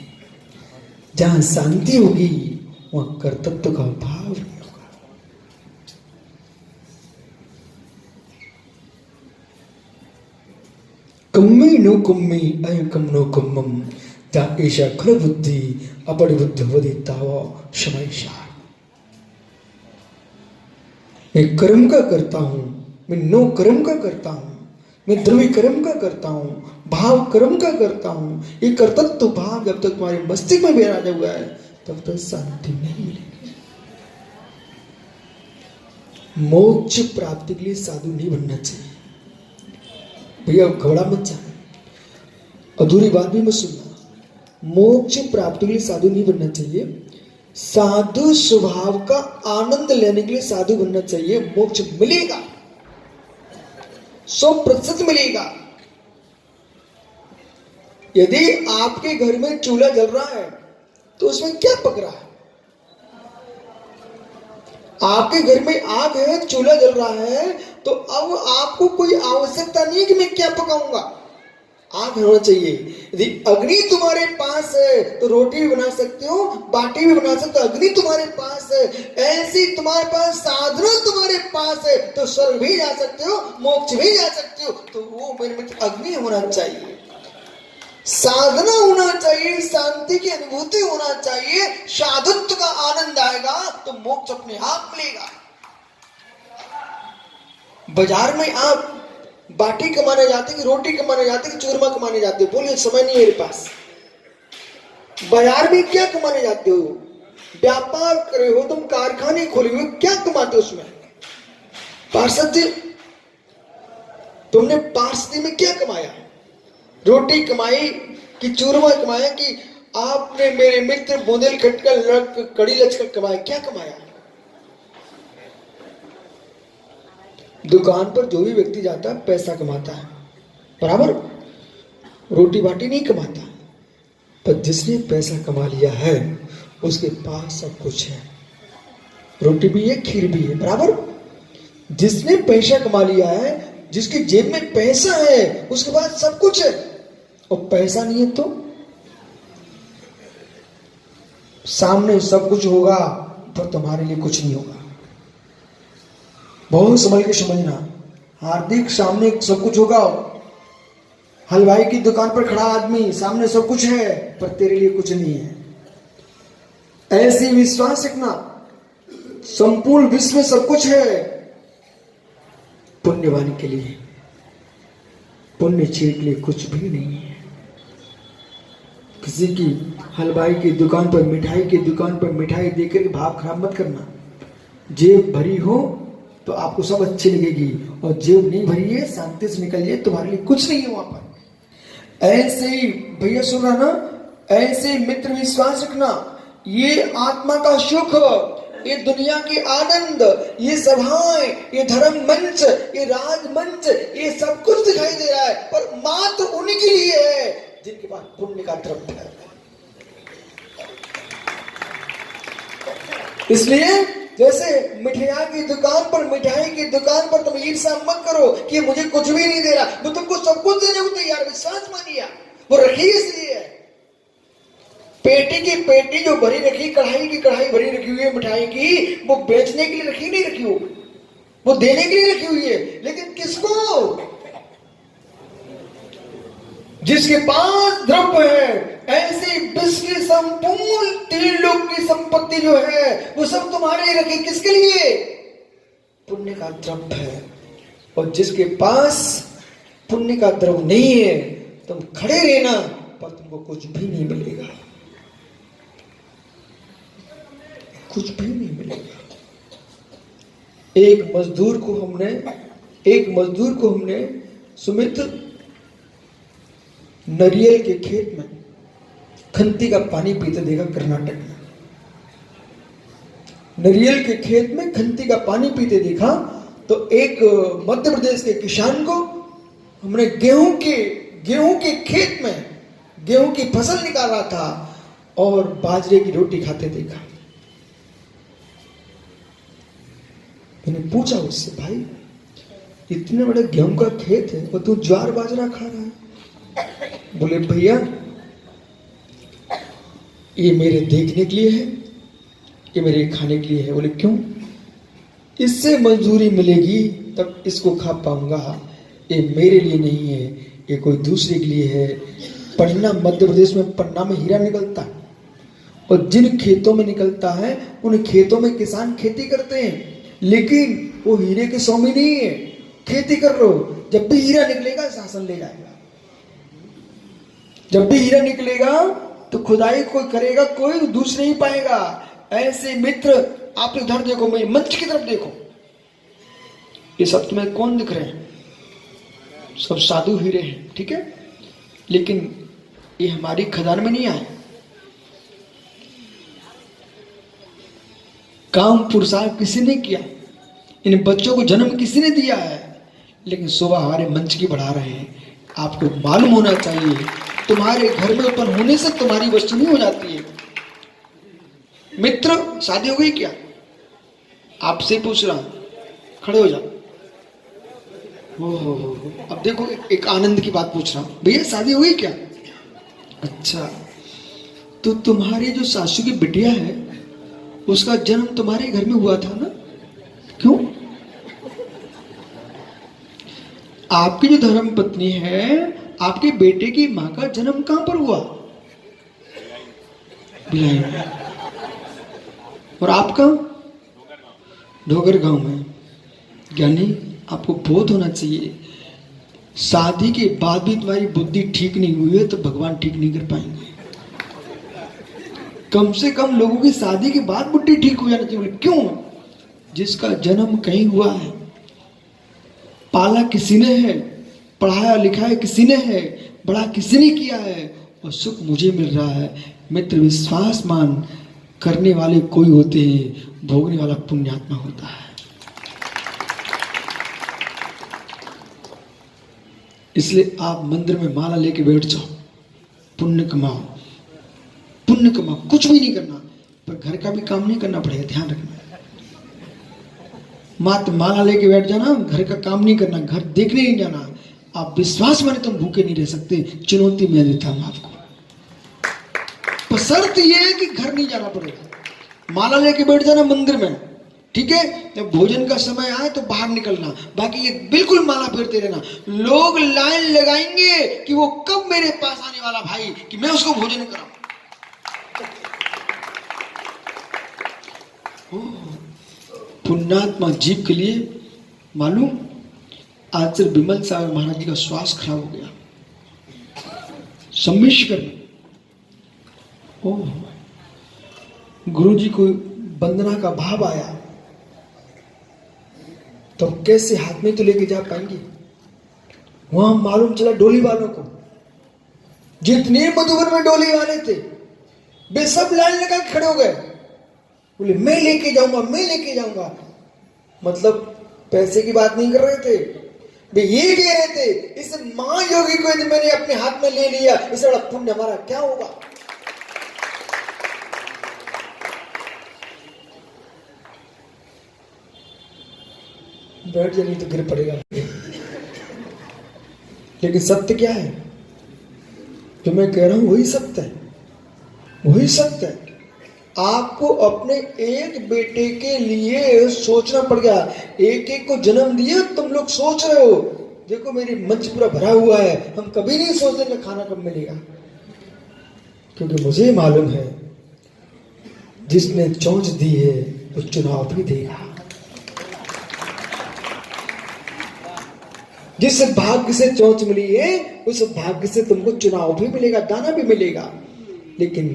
जहां शांति होगी वहां कर्तृत्व का भाव नहीं होगा। कम्मी नो कम्मी अयकम नो कम्मम, जहां ऐसा खल बुद्धि अपड़ बुद्ध वदि तावा शमैशा। मैं कर्म का करता हूं, मैं नो कर्म का करता हूं, मैं द्रव्य कर्म का करता हूं, भाव कर्म का करता हूं। ये कर्तृत्व भाव जब तक तुम्हारे मस्तिष्क में विराज हुआ है तब तक शांति नहीं मिलेगी। मोक्ष प्राप्ति के लिए साधु नहीं बनना चाहिए। भैया घबरा मत जाना, अधूरी बात भी मत सुनना। मोक्ष प्राप्ति के लिए साधु नहीं बनना चाहिए, साधु स्वभाव का आनंद लेने के लिए साधु बनना चाहिए। मोक्ष मिलेगा, 100% मिलेगा। यदि आपके घर में चूल्हा जल रहा है तो उसमें क्या पक रहा है? आपके घर में आग है, चूल्हा जल रहा है, तो अब आपको कोई आवश्यकता नहीं कि मैं क्या पकाऊंगा, आग होना चाहिए। यदि अग्नि तुम्हारे पास है तो रोटी भी बना सकते हो, बाटी भी बना सकते हो, अग्नि तुम्हारे पास है। ऐसी तुम्हारे पास साधना तुम्हारे पास है तो स्वर्ग भी जा सकते हो, मोक्ष भी जा सकते हो। तो वो मेरे मित्र अग्नि होना चाहिए, साधना होना चाहिए, शांति की अनुभूति होना चाहिए, साधुत्व का आनंद आएगा तो मोक्ष अपने आप मिलेगा। बाजार में आप बाटी कमाने जाते कि रोटी कमाने जाते कि चूरमा कमाने जाते हो? बोलिए, समय नहीं है मेरे पास। बाजार में क्या कमाने जाते हो? व्यापार करे हो तुम, कारखाने खोले हो, क्या कमाते हो उसमें? पार्षद जी, तुमने पार्षदी में क्या कमाया? रोटी कमाई कि चूरमा कमाया कि आपने मेरे मित्र बुंदेल खटका कड़ी लचकर कमाया? क्या कमाया? दुकान पर जो भी व्यक्ति जाता है पैसा कमाता है, बराबर, रोटी बाटी नहीं कमाता। पर जिसने पैसा कमा लिया है उसके पास सब कुछ है, रोटी भी है, खीर भी है, बराबर। जिसने पैसा कमा लिया है, जिसकी जेब में पैसा है, उसके पास सब कुछ है। और पैसा नहीं है तो सामने सब कुछ होगा पर तुम्हारे लिए कुछ नहीं होगा। बहुत संभल के समझना। हार्दिक, सामने सब कुछ होगा, हलवाई की दुकान पर खड़ा आदमी, सामने सब कुछ है पर तेरे लिए कुछ नहीं है। ऐसी विश्वास रखना, संपूर्ण विश्व में सब कुछ है पुण्यवान के लिए, पुण्य चीज के लिए कुछ भी नहीं है। किसी की हलवाई की दुकान पर, मिठाई की दुकान पर मिठाई देकर के भाव खराब मत करना। जेब भरी हो तो आपको सब अच्छी लगेगी, और जेब नहीं भरी है, शांति से निकलिए, तुम्हारे लिए कुछ नहीं है वहां पर। ऐसे ही भैया सुन रहा ना, ऐसे मित्र विश्वास रखना। ये आत्मा का सुख, ये दुनिया के आनंद, ये सभाएं, ये धर्म मंच, ये राज मंच, ये सब कुछ दिखाई दे रहा है पर मात्र उन्हीं के लिए है जिनके पास पुण्य का द्रव्य है। इसलिए जैसे मिठाई की दुकान पर, मिठाई की दुकान पर तुम ईर्ष्या मत करो कि मुझे कुछ भी नहीं दे रहा, वो तुमको सब कुछ देने को तैयार, विश्वास मानिए। वो रखी इसलिए है, पेटी की पेटी जो भरी रखी, कढ़ाई की कढ़ाई भरी रखी हुई है मिठाई की, वो बेचने के लिए रखी नहीं रखी हो, वो देने के लिए रखी हुई है। लेकिन किसको? जिसके पास द्रव्य है। ऐसे विश्व की संपूर्ण त्रिलोक की संपत्ति जो है वो सब तुम्हारे रखी, किसके लिए? पुण्य का द्रव्य है। और जिसके पास पुण्य का द्रव्य नहीं है, तुम खड़े रहना पर तुमको कुछ भी नहीं मिलेगा, कुछ भी नहीं मिलेगा। एक मजदूर को हमने सुमित नारियल के खेत में खंती का पानी पीते देखा। कर्नाटक में नारियल के खेत में खंती का पानी पीते देखा। तो एक मध्य प्रदेश के किसान को हमने गेहूं के खेत में गेहूं की फसल निकाल रहा था और बाजरे की रोटी खाते देखा। मैंने पूछा उससे, भाई इतने बड़े गेहूं का खेत है और तू ज्वार बाजरा खा रहा है? बोले, भैया ये मेरे देखने के लिए है, ये मेरे खाने के लिए है। बोले, क्यों? इससे मजदूरी मिलेगी तब इसको खा पाऊंगा, ये मेरे लिए नहीं है, ये कोई दूसरे के लिए है। पन्ना, मध्य प्रदेश में पन्ना में हीरा निकलता है और जिन खेतों में निकलता है उन खेतों में किसान खेती करते हैं, लेकिन वो हीरे के स्वामी नहीं है। खेती कर लो, जब भी हीरा निकलेगा शासन ले जाएगा। जब भी हीरा निकलेगा तो खुदाई कोई करेगा, कोई दूसरे ही पाएगा। ऐसे मित्र आप इधर देखो, मैं मंच की तरफ देखो, ये सब तुम्हें कौन दिख रहे हैं? सब साधु हीरे हैं, ठीक है, लेकिन ये हमारी खदान में नहीं आए। काम पुरुषार्थ किसी ने किया, इन बच्चों को जन्म किसी ने दिया है, लेकिन शोभा हमारे मंच की बढ़ा रहे हैं। आपको मालूम होना चाहिए तुम्हारे घर में उत्पन्न होने से तुम्हारी वस्तु नहीं हो जाती है। मित्र, शादी हो गई क्या? आपसे पूछ रहा हूं, खड़े हो जाओ। हो। अब देखो, एक आनंद की बात पूछ रहा हूं, भैया शादी हो गई क्या? अच्छा, तो तुम्हारी जो सासू की बिटिया है उसका जन्म तुम्हारे घर में हुआ था ना? क्यों? आपकी जो धर्म पत्नी है, आपके बेटे की मां का जन्म कहां पर हुआ? भिलाई में। और आपका? डोगर गांव में। यानी आपको बोध होना चाहिए, शादी के बाद भी तुम्हारी बुद्धि ठीक नहीं हुई है तो भगवान ठीक नहीं कर पाएंगे। कम से कम लोगों की शादी के बाद बुद्धि ठीक हो जानी चाहिए। क्यों? जिसका जन्म कहीं हुआ है, पाला किसी ने है, पढ़ाया लिखाया किसी ने है, बड़ा किसी ने किया है, और सुख मुझे मिल रहा है। मित्र, विश्वास मान करने वाले कोई होते हैं, भोगने वाला पुण्यात्मा होता है। इसलिए आप मंदिर में माला लेके बैठ जाओ, पुण्य कमाओ, पुण्य कमाओ। कुछ भी नहीं करना, पर घर का भी काम नहीं करना पड़ेगा, ध्यान रखना। मात्र माला लेके बैठ जाना, घर का काम नहीं करना, घर देखने नहीं जाना। आप विश्वास माने तुम भूखे नहीं रह सकते। चुनौती मैं देता हूं आपको, पर शर्त यह है कि घर नहीं जाना पड़ेगा। माला लेके बैठ जाना मंदिर में, ठीक है? जब भोजन का समय आए तो बाहर निकलना, बाकी ये बिल्कुल माला फेरते रहना। लोग लाइन लगाएंगे कि वो कब मेरे पास आने वाला भाई, कि मैं उसको भोजन कराऊं। पुण्यात्मा जीव के लिए मालूम, आज सिर्फ विमल सागर महाराज जी का श्वास खराब हो गया, सम्मिश्र में। गुरु जी को वंदना का भाव आया तो कैसे हाथ में तो लेके जा पाएंगे? वहां मालूम चला डोली वालों को, जितने मधुबन में डोली वाले थे वे सब लाइन लगा के खड़े हो गए। बोले मैं लेके जाऊंगा, मैं लेके जाऊंगा। मतलब पैसे की बात नहीं कर रहे थे, वे ये कह रहे थे, इस महायोगी को यदि मैंने अपने हाथ में ले लिया, इससे बड़ा पुण्य हमारा क्या होगा? बैठ जाए, नहीं तो गिर पड़ेगा। लेकिन सत्य क्या है? जो मैं कह रहा हूं वही सत्य है, वही सत्य है। आपको अपने एक बेटे के लिए सोचना पड़ गया। एक एक को जन्म दिया, तुम लोग सोच रहे हो देखो मेरी मंच पूरा भरा हुआ है, हम कभी नहीं सोचते कि खाना कब मिलेगा। क्योंकि मुझे मालूम है जिसने चोंच दी है वो चुनाव भी देगा। जिस भाग्य से चोंच मिली है उस भाग्य से तुमको चुनाव भी मिलेगा, दाना भी मिलेगा। लेकिन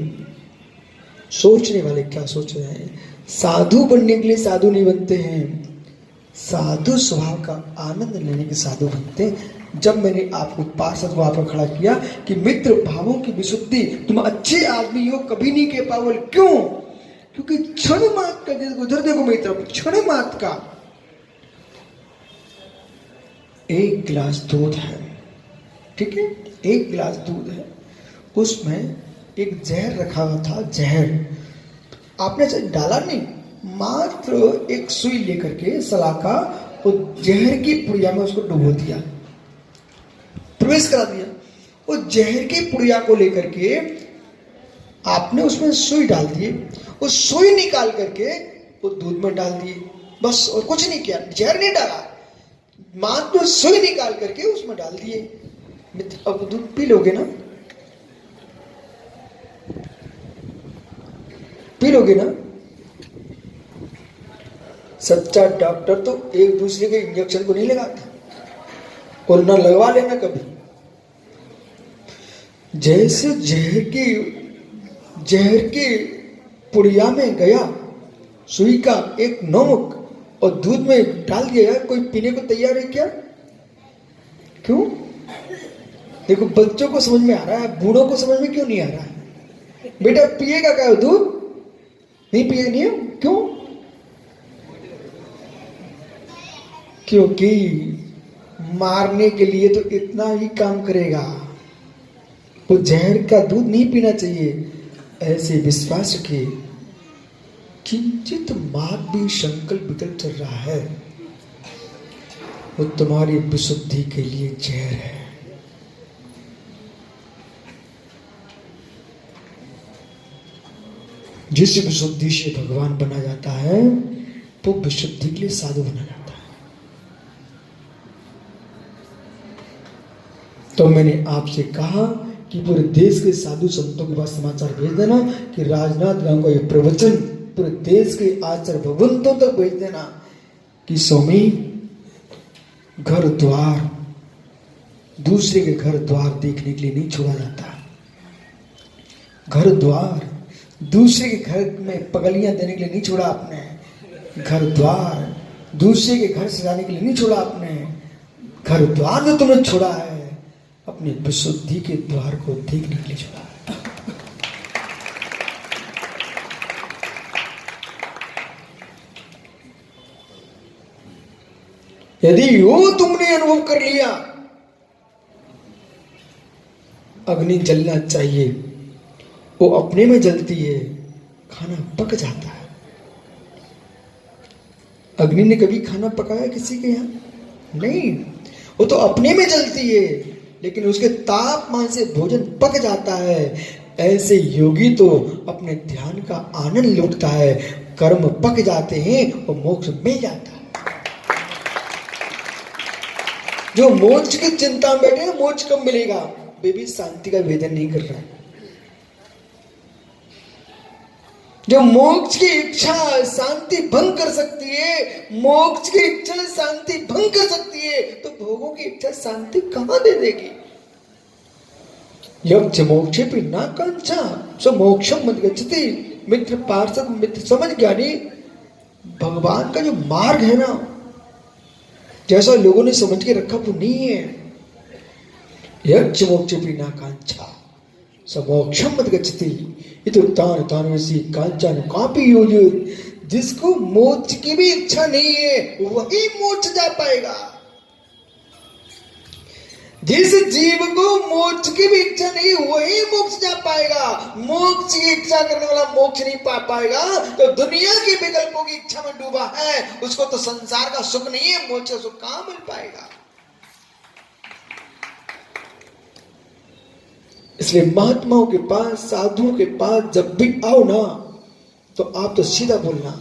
सोचने वाले क्या सोच रहे हैं? साधु बनने के लिए साधु नहीं बनते हैं, साधु स्वभाव का आनंद लेने के साधु बनते हैं। जब मैंने आपको पार्षद को आपको खड़ा किया कि मित्र भावों की विशुद्धि, तुम अच्छे आदमी हो कभी नहीं कह पाओगे। क्यों? क्योंकि क्षण मात्र का, उधर देखो मेरी तरफ, क्षण मात्र का एक गिलास दूध है, ठीक है? एक गिलास दूध है, उसमें एक जहर रखा हुआ था। जहर आपने डाला नहीं, मात्र एक सुई लेकर के सलाका और जहर की पुड़िया में उसको डुबो दिया, प्रवेश करा दिया। वो जहर की पुड़िया को लेकर के आपने उसमें सुई डाल दिए, वो सुई निकाल करके वो दूध में डाल दिए, बस। और कुछ नहीं किया, जहर नहीं डाला, मात्र सुई निकाल करके उसमें डाल दिए। अब दूध पी लोगे ना? पी लोगे ना? सच्चा डॉक्टर तो एक दूसरे के इंजेक्शन को नहीं लगाता और ना लगवा लेना कभी। जैसे जहर की पुड़िया में गया सुई का एक नोक और दूध में डाल दिया, कोई पीने को तैयार है क्या? क्यों? देखो बच्चों को समझ में आ रहा है, बूढ़ों को समझ में क्यों नहीं आ रहा है? बेटा पिएगा क्या दूध? नहीं पिए नहीं? क्यों? क्योंकि मारने के लिए तो इतना ही काम करेगा, वो जहर का दूध नहीं पीना चाहिए। ऐसे विश्वास के किंचित मार्ग भी संकल्प भीतर चल रहा है, वो तुम्हारी विशुद्धि के लिए जहर है। जिस विशुद्धि से भगवान बना जाता है वो विशुद्धि के लिए साधु बना जाता है। तो मैंने आपसे कहा कि पूरे देश के साधु संतों के पास समाचार भेज देना कि राजनांदगांव का ये प्रवचन पूरे देश के आचार्य भगवंतों तक भेज देना कि स्वामी, घर द्वार दूसरे के घर द्वार देखने के लिए नहीं छोड़ा जाता। घर द्वार दूसरे के घर में पगलियां देने के लिए नहीं छोड़ा आपने। घर द्वार दूसरे के घर सजाने के लिए नहीं छोड़ा आपने। घर द्वार जो तुमने छोड़ा है अपनी विशुद्धि के द्वार को देखने के लिए छोड़ा है। यदि वो तुमने अनुभव कर लिया, अग्नि जलना चाहिए, वो अपने में जलती है, खाना पक जाता है। अग्नि ने कभी खाना पकाया किसी के यहां? नहीं, वो तो अपने में जलती है, लेकिन उसके तापमान से भोजन पक जाता है। ऐसे योगी तो अपने ध्यान का आनंद लूटता है, कर्म पक जाते हैं और मोक्ष मिल जाता है। जो मोक्ष की चिंता में बैठे हैं, मोक्ष कब मिलेगा, वे भी शांति का वेदन नहीं कर रहा है। जो मोक्ष की इच्छा शांति भंग कर सकती है, मोक्ष की इच्छा शांति भंग कर सकती है, तो भोगों की इच्छा शांति कहां दे देगी। यक्ष मोक्षे भी ना कांक्षा सो मोक्षम मत गच्छति। मित्र पार्षद मित्र समझ ज्ञानी, भगवान का जो मार्ग है ना, जैसा लोगों ने समझ के रखा वो नहीं है। यक्ष मोक्षे भी ना कांक्षा समोक्षम मत गच्छति। तानवसी कांचन कापी योजो। जिसको मोक्ष की भी इच्छा नहीं है वही मोक्ष जा पाएगा। जिस जीव को मोक्ष की भी इच्छा नहीं वही मोक्ष जा पाएगा। मोक्ष की इच्छा करने वाला मोक्ष नहीं पा पाएगा। तो दुनिया के विकल्पों की इच्छा में डूबा है, उसको तो संसार का सुख नहीं है, मोक्ष का सुख कहां मिल पाएगा। इसलिए महात्माओं के पास, साधुओं के पास जब भी आओ ना, तो आप तो सीधा बोलना।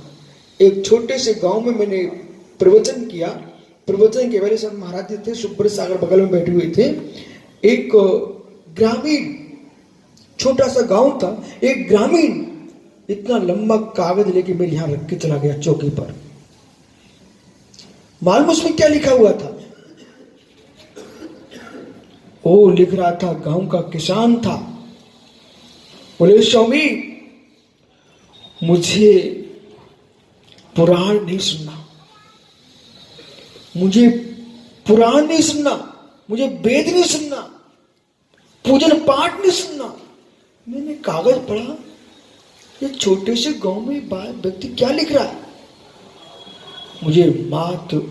एक छोटे से गांव में मैंने प्रवचन किया। प्रवचन के बारे में महाराज जी थे, सुब्रत सागर बगल में बैठे हुए थे। एक ग्रामीण, छोटा सा गांव था, एक ग्रामीण इतना लंबा कागज लेके मेरे यहां रख के चला गया चौकी पर। मालूम उसमें क्या लिखा हुआ था? वो लिख रहा था, गांव का किसान था, बोले स्वामी मुझे पुराण नहीं सुनना, मुझे पुराण नहीं सुनना, मुझे वेद नहीं सुनना, पूजन पाठ नहीं सुनना। मैंने कागज पढ़ा, ये छोटे से गांव में व्यक्ति क्या लिख रहा है? मुझे मात्र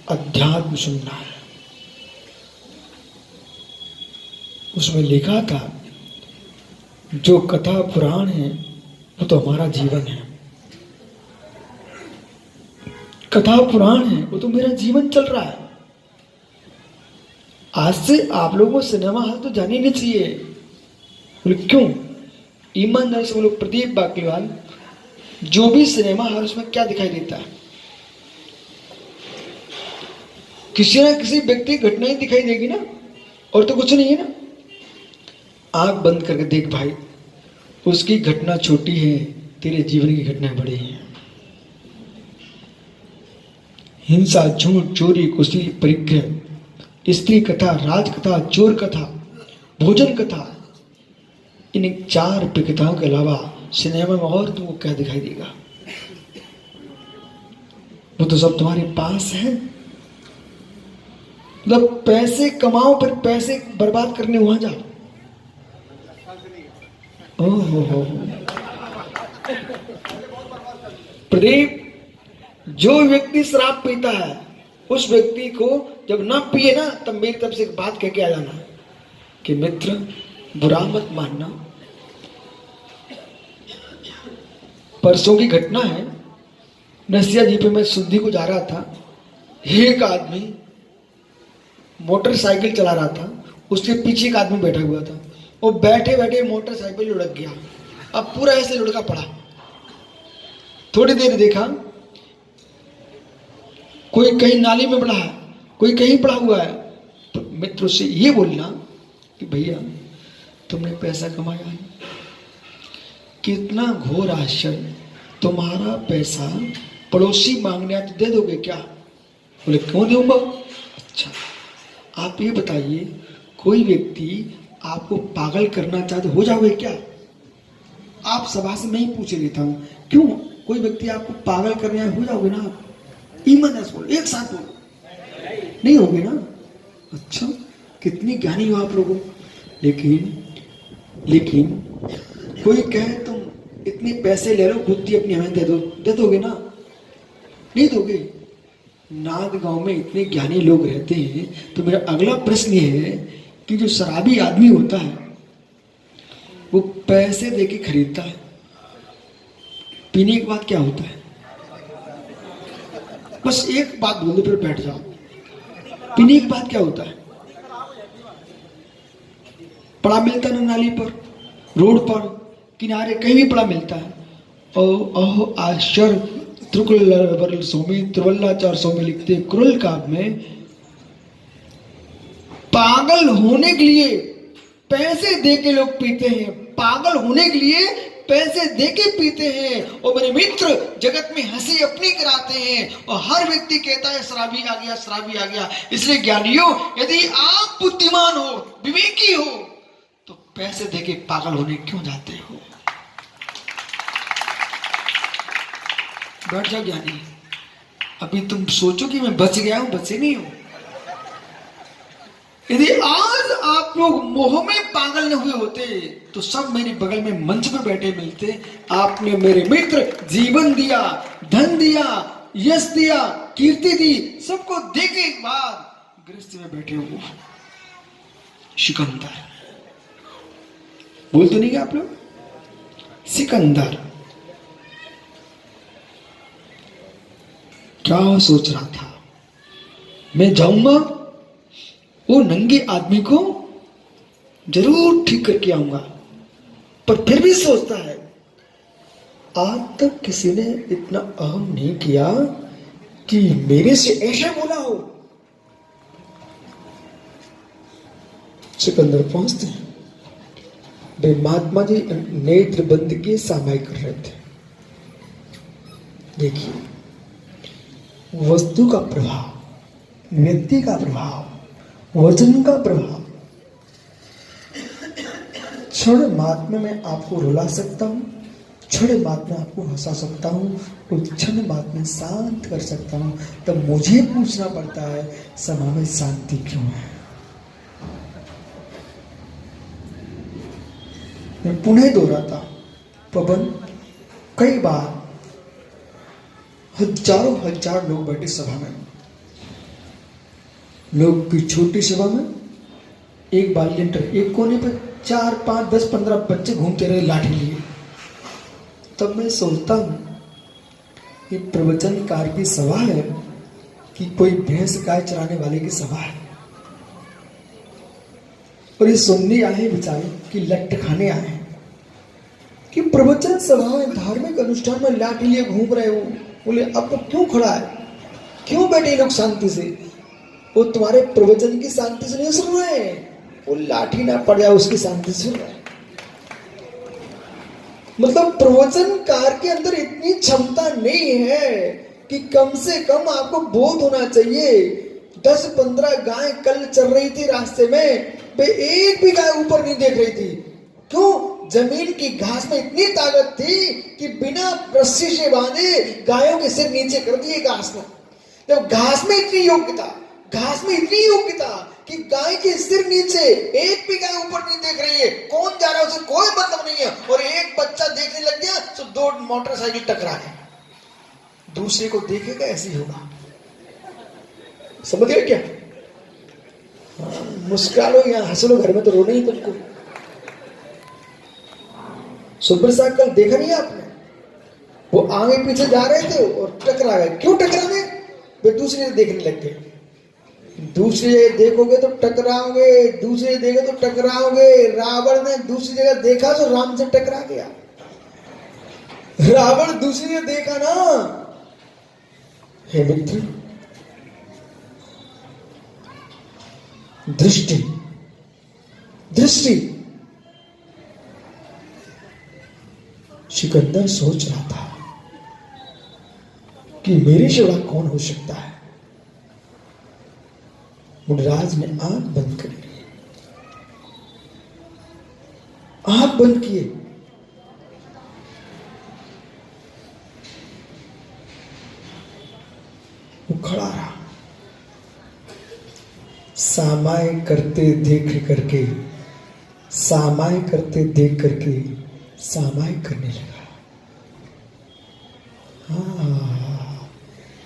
अध्यात्म सुनना है। उसमें लिखा था जो कथा पुराण है वो तो हमारा जीवन है। कथा पुराण है वो तो मेरा जीवन चल रहा है। आज से आप लोगों को सिनेमा हॉल तो जाने नहीं चाहिए। बोले क्यों? ईमानदारी से बोलो प्रदीप बाकीवाल, जो भी सिनेमा हॉल उसमें क्या दिखाई देता है? किसी ना किसी व्यक्ति की घटना ही दिखाई देगी ना, और तो कुछ नहीं है ना। आंख बंद करके देख भाई, उसकी घटना छोटी है, तेरे जीवन की घटनाएं बड़ी हैं। हिंसा, झूठ, चोरी, कुशील, परिग्रह, स्त्री कथा, राज कथा, चोर कथा, भोजन कथा, इन 4 कथाओं के अलावा सिनेमा में और तुमको क्या दिखाई देगा? वो तो सब तुम्हारे पास है। मतलब पैसे कमाओ फिर पैसे बर्बाद करने वहां जाओ। ओहो, प्रदीप, जो व्यक्ति शराब पीता है उस व्यक्ति को जब ना पिए ना, तब मेरी तरफ से एक बात कह के आ जाना कि मित्र बुरा मत मानना। परसों की घटना है, नसिया जी पे मैं शुद्धि को जा रहा था, एक आदमी मोटरसाइकिल चला रहा था, उसके पीछे एक आदमी बैठा हुआ था, वो बैठे बैठे मोटरसाइकिल लुढ़क गया। अब पूरा ऐसे लुढ़का पड़ा। थोड़ी देर देखा कोई कहीं नाली में पड़ा है, कोई कहीं पड़ा हुआ है, तो मित्र से ये बोलना कि भैया तुमने पैसा कमाया है, कितना घोर आश्चर्य, तुम्हारा पैसा पड़ोसी मांगने आए तो दे दोगे क्या? बोले क्यों दूंगा। अच्छा आप ये बताइए, कोई व्यक्ति आपको पागल करना चाहे तो हो जाओगे क्या? आप सभा से मैं ही पूछ लेता हूं, क्यों कोई व्यक्ति आपको पागल करने आए हो जाओगे ना? ईमानदार से बोलो, एक साथ बोलो, नहीं होगे ना? अच्छा कितनी ज्ञानी हो आप लोगों। लेकिन कोई कहे तुम इतने पैसे ले लो, बुद्धि अपनी हमें दे दो, दे दोगे ना? नहीं दोगे। नाद गांव में इतने ज्ञानी लोग रहते हैं, तो मेरा अगला प्रश्न ये है कि जो शराबी आदमी होता है वो पैसे देके खरीदता है, पीने के बाद क्या होता है? बस एक बात बोल दो फिर बैठ जाओ। पीने के बाद क्या होता है? पड़ा मिलता है ना, नाली पर, रोड पर, किनारे, कहीं भी पड़ा मिलता है। ओह आश्चर्य, त्रिकुल स्वामी त्रिवल्लाचार्य में लिखते क्रुल काव्य में, पागल होने के लिए पैसे देके लोग पीते हैं, पागल होने के लिए पैसे देके पीते हैं। और मेरे मित्र जगत में हंसी अपनी कराते हैं, और हर व्यक्ति कहता है शराबी आ गया, शराबी आ गया। इसलिए ज्ञानियों, यदि आप बुद्धिमान हो, विवेकी हो, तो पैसे देके पागल होने क्यों जाते हो? बैठ जाओ ज्ञानी। अभी तुम सोचो कि मैं बच गया हूं, बचे नहीं हूं। यदि आज आप लोग मोह में पागल न हुए होते तो सब मेरे बगल में मंच पे बैठे मिलते। आपने मेरे मित्र जीवन दिया, धन दिया, यश दिया, कीर्ति दी, सबको देने के बाद गृहस्थी में बैठे हो। सिकंदर बोल तो नहीं आप लोग? सिकंदर क्या सोच रहा था, मैं जाऊंगा वो नंगे आदमी को जरूर ठीक करके आऊंगा, पर फिर भी सोचता है आज तक किसी ने इतना अहम नहीं किया कि मेरे से ऐसा बोला हो। सिकंदर पहुंचते हैं, वे महात्मा जी नेत्र बंद के सामायिक कर रहे थे। देखिए वस्तु का प्रभाव, व्यक्ति का प्रभाव, वचन का प्रभाव, क्षण मात्र में आपको रुला सकता हूं, क्षण मात्र में आपको हंसा सकता हूं, और क्षण मात्र में शांत कर सकता हूं। तब मुझे पूछना पड़ता है सभा में शांति क्यों है? मैं पुनः दोहराता, पवन कई बार हजारों हजार लोग बैठे सभा में, लोग की छोटी सभा में एक बाल्यंटर एक कोने पर 4, 5, 10, 15 बच्चे घूमते रहे लाठी लिए। तब मैं सोचता हूं ये प्रवचनकार की सभा है कि कोई भैंस गाय चराने वाले की सभा है? और ये सुनने आए बेचारे कि लट्ठ खाने आए हैं कि प्रवचन सभा में, धार्मिक अनुष्ठान में लाठी लिए घूम रहे हो। बोले अब तो क्यों खड़ा है, क्यों बैठे लोग शांति से? वो तुम्हारे प्रवचन की शांति से नहीं सुन रहे हैं, वो लाठी ना पड़ जाए उसकी शांति से सुन रहे हैं। मतलब प्रवचनकार के अंदर इतनी क्षमता नहीं है कि कम से कम आपको बोध होना चाहिए। 10-15 गाय कल चल रही थी रास्ते में, वे एक भी गाय ऊपर नहीं देख रही थी। क्यों? जमीन की घास में इतनी ताकत थी कि बिना रस्सी से बांधे गायों के सिर नीचे कर दिए घास में। जब घास में इतनी योग्यता, घास में इतनी योग्यता कि गाय के सिर नीचे एक भी गाय ऊपर नहीं देख रही है, कौन जा रहा है उसे कोई मतलब नहीं है, और एक बच्चा देखने लग गया तो 2 मोटरसाइकिल टकरा गए। दूसरे को देखेगा ऐसे ही होगा। समझ गए क्या? मुस्कुरा लो या हंस लो, घर में तो रोना ही तुमको। सुपर साइकिल देखा नहीं आपने? वो आगे पीछे जा रहे थे और टकरा गए। क्यों टकरा गए? वे दूसरी जगह देखने लग गए। दूसरी जगह देखोगे तो टकराओगे, दूसरी जगह तो टकराओगे। रावण ने दूसरी जगह देखा तो राम से टकरा गया। रावण दूसरी जगह देखा ना। हे मित्र, दृष्टि दृष्टि। सिकंदर सोच रहा था कि मेरे सिवा कौन हो सकता है। मुनिराज ने आंख बंद कर ली। आंख बंद किए। वो खड़ा रहा। सामाय करते देख करके, सामाय करते देख करके सामाय करने लगा। हाँ,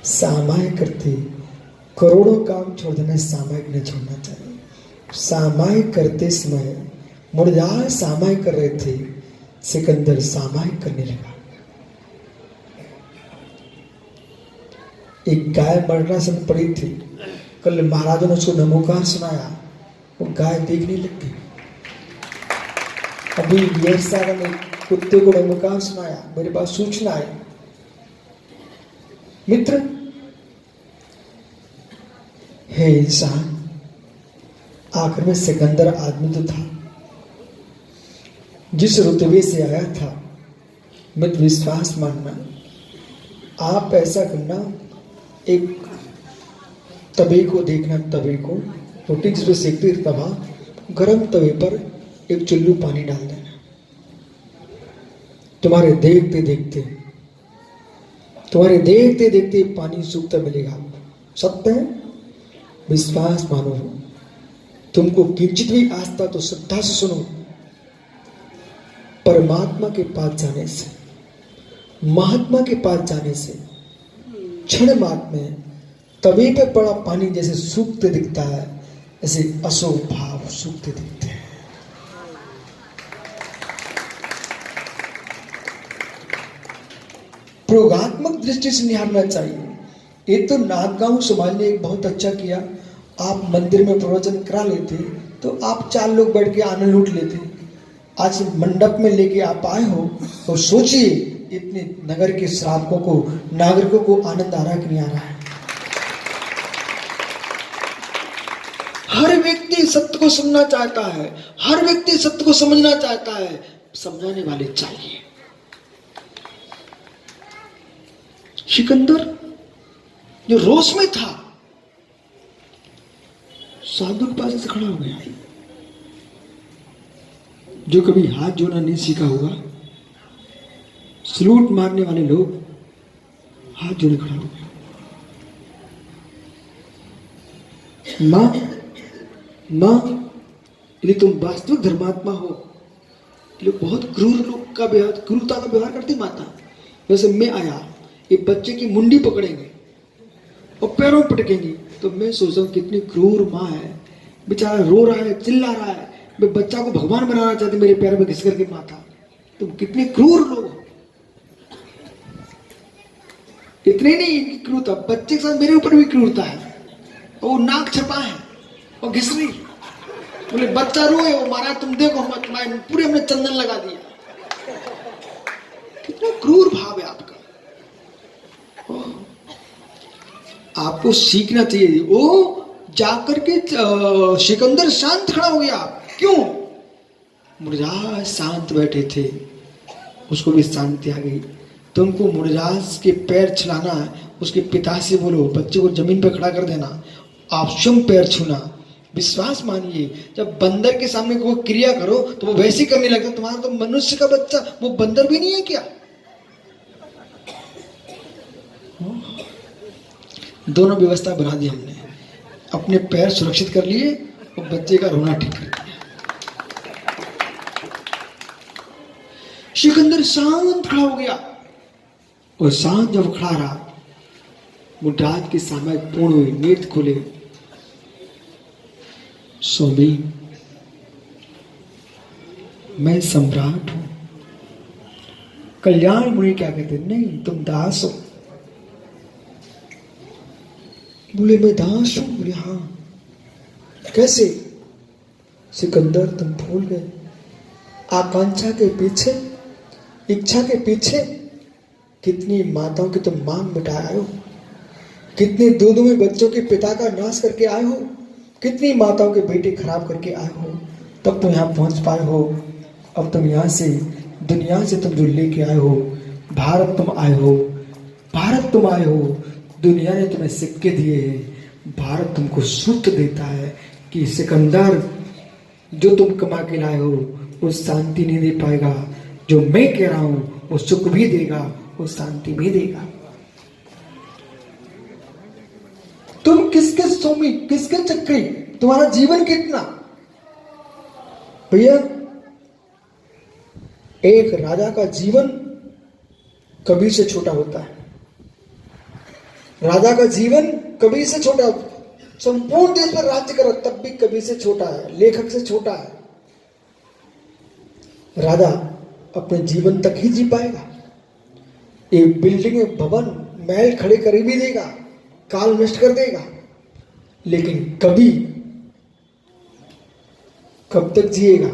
सामाय करते, करोड़ों काम छोड़ देना, सामायिक नहीं छोड़ना चाहिए। सामायिक करते समय मुनिराज सामायिक कर रहे थे, सिकंदर सामायिक करने लगा। एक गाय मरना समय पड़ी थी। कल महाराजों ने उसको नमोकार सुनाया। वो गाय देखने लग गई। अभी वीर साहब ने कुत्ते को नमोकार सुनाया। मेरे पास सूचना आई। मित्र, हे इंसान, आखिर में सिकंदर आदमी तो था। जिस रुतबे से आया था, मित्र विश्वास मानना। आप ऐसा करना, एक तवे को देखना, तवे को, रोटी जिसपे सेकती तवा, गर्म तवे पर एक चुल्लू पानी डाल देना। तुम्हारे देखते देखते पानी सूखता मिलेगा। सत्य है, विश्वास मानो। तुमको किंचित भी आस्था तो श्रद्धा से सुनो। परमात्मा के पास जाने से, महात्मा के पास जाने से क्षण मात्र में तवे पे पड़ा पानी जैसे सूखते दिखता है, ऐसे अशोक भाव सूखते दिखते हैं। प्रयोगात्मक दृष्टि से निहारना चाहिए। ये तो नागगांव समाज ने एक बहुत अच्छा किया। आप मंदिर में प्रवचन करा लेते तो आप 4 लोग बैठ के आनंद लूट लेते। आज मंडप में लेके आप आए हो तो सोचिए इतने नगर के श्रावकों को, नागरिकों को आनंद आ रहा कि नहीं आ रहा है। हर व्यक्ति सत्य को सुनना चाहता है, हर व्यक्ति सत्य को समझना चाहता है। समझाने वाले चाहिए। सिकंदर जो रोष में था, साधु के पास ऐसे खड़ा हो गया। जो कभी हाथ जोड़ना नहीं सीखा होगा, सलूट मारने वाले लोग हाथ जोड़े खड़ा हो गए। मां, यदि तुम वास्तविक धर्मात्मा हो, लोग बहुत क्रूरता का व्यवहार करती माता। वैसे मैं आया, ये बच्चे की मुंडी पकड़ेंगे और पैरों में पटकेंगे, तो मैं सोचता हूँ कितनी क्रूर माँ है। बेचारा रो रहा है, चिल्ला रहा है, मैं बच्चा को भगवान बनाना चाहती, मेरे पैर में घिस करके माता। तुम कितने क्रूर लोग हो। इतने नहीं इनकी क्रूरता, बच्चे के साथ मेरे ऊपर भी क्रूरता है। और वो नाक छपा है और घिस रही। बोले बच्चा रोए, वो मारा, तुम देखो हम पूरे हमने चंदन लगा दिया। कितना क्रूर भाव है आपका। आपको सीखना चाहिए। वो जाकर के सिकंदर शांत खड़ा हो गया। क्यों? मुनिराज शांत बैठे थे, उसको भी शांति आ गई। तुमको मुनिराज के पैर छुलाना है, उसके पिता से बोलो बच्चे को जमीन पर खड़ा कर देना, आप स्वयं पैर छूना। विश्वास मानिए, जब बंदर के सामने कोई क्रिया करो तो वो वैसे ही करने लगता। तुम्हारा तो मनुष्य का बच्चा, वो बंदर भी नहीं है क्या? दोनों व्यवस्था बना दी हमने। अपने पैर सुरक्षित कर लिए और बच्चे का रोना ठीक कर दिया। सिकंदर शांत खड़ा हो गया। और शांत जब खड़ा रहा, मुनिराज की सामय पूर्ण हुई, नेत्र खुले। स्वामी, मैं सम्राट हूं, कल्याण मुनि क्या कहते, नहीं तुम दास हो। बोले मैं दास हूं? बोले हाँ। कैसे? सिकंदर तुम भूल गए, आकांक्षा के पीछे, इच्छा के पीछे कितनी माताओं की तुम मांग मिटा आए हो, कितने दूध में बच्चों के पिता का नाश करके आए हो, कितनी माताओं के बेटे खराब करके आए हो, तब तुम यहाँ पहुंच पाए हो। अब तुम यहाँ से, दुनिया से तुम जो लेके आए हो, भारत तुम आए हो, भारत तुम आए हो, दुनिया ने तुम्हें सिक्के दिए हैं, भारत तुमको सूत्र देता है कि सिकंदर जो तुम कमा के लाए हो वो शांति नहीं दे पाएगा, जो मैं कह रहा हूं वो सुख भी देगा, वो शांति भी देगा। तुम किसके स्वामी, किसके चक्री, तुम्हारा जीवन कितना? भैया एक राजा का जीवन कभी से छोटा होता है, राजा का जीवन कभी से छोटा, संपूर्ण देश पर राज्य करो तब भी कभी से छोटा है, लेखक से छोटा है। राजा अपने जीवन तक ही जी पाएगा, एक बिल्डिंग, भवन, महल खड़े कर भी देगा, काल नष्ट कर देगा, लेकिन कभी, कब तक जिएगा?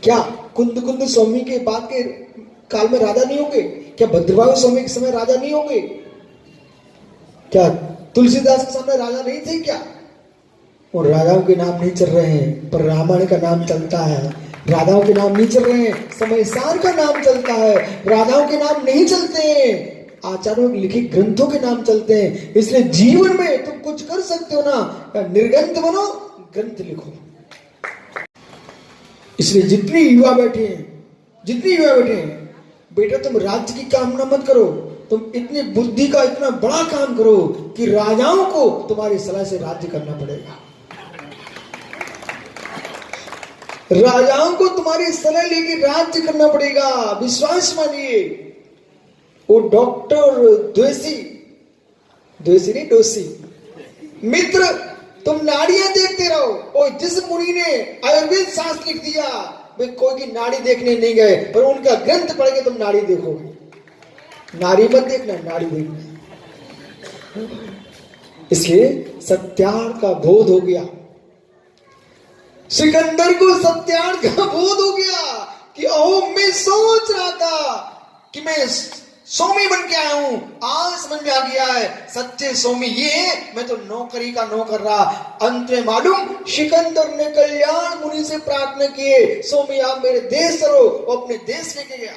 क्या कुंद कुंद स्वामी के बाद के काल में राजा नहीं होंगे? क्या भद्रवाह स्वामी के समय राजा नहीं होंगे? क्या तुलसीदास के सामने राजा नहीं थे क्या? और राजाओं के नाम नहीं चल रहे हैं, पर रामायण का नाम चलता है। राजाओं के नाम नहीं चल रहे हैं, समय सार का नाम चलता है, राजाओं के नाम नहीं चलते हैं, आचार्यों के लिखे ग्रंथों के नाम चलते हैं। इसलिए जीवन में तुम कुछ कर सकते हो ना, निर्ग्रंथ बनो, ग्रंथ लिखो। इसलिए जितनी युवा बैठे हैं, जितनी युवा बैठे हैं, बेटा तुम राज्य की कामना मत करो, तुम इतनी बुद्धि का इतना बड़ा काम करो कि राजाओं को तुम्हारी सलाह से राज्य करना पड़ेगा, राजाओं को तुम्हारी सलाह लेके राज्य करना पड़ेगा। विश्वास मानिए। वो डॉक्टर द्वेषी, द्वेषी नहीं दोषी, मित्र तुम नाड़ियां देखते रहो। और जिस मुनि ने आयुर्वेद शास्त्र लिख दिया, वे कोई की नाड़ी देखने नहीं गए, पर उनका ग्रंथ पढ़ के तुम नाड़ी देखोगे। नाड़ी मत देखना, नाड़ी देखना। इसलिए सत्यार्थ का बोध हो गया, सिकंदर को सत्यार्थ का बोध हो गया कि ओह मैं सोच रहा था कि मैं स्वामी बन के आया हूं, आज समझ में आ गया है सच्चे स्वामी ये है, मैं तो नौकरी का नौकर रहा। अंत में मालूम सिकंदर ने कल्याण मुनि से प्रार्थना किए, स्वामी आप मेरे देश चलो। वो अपने देश लेके गया,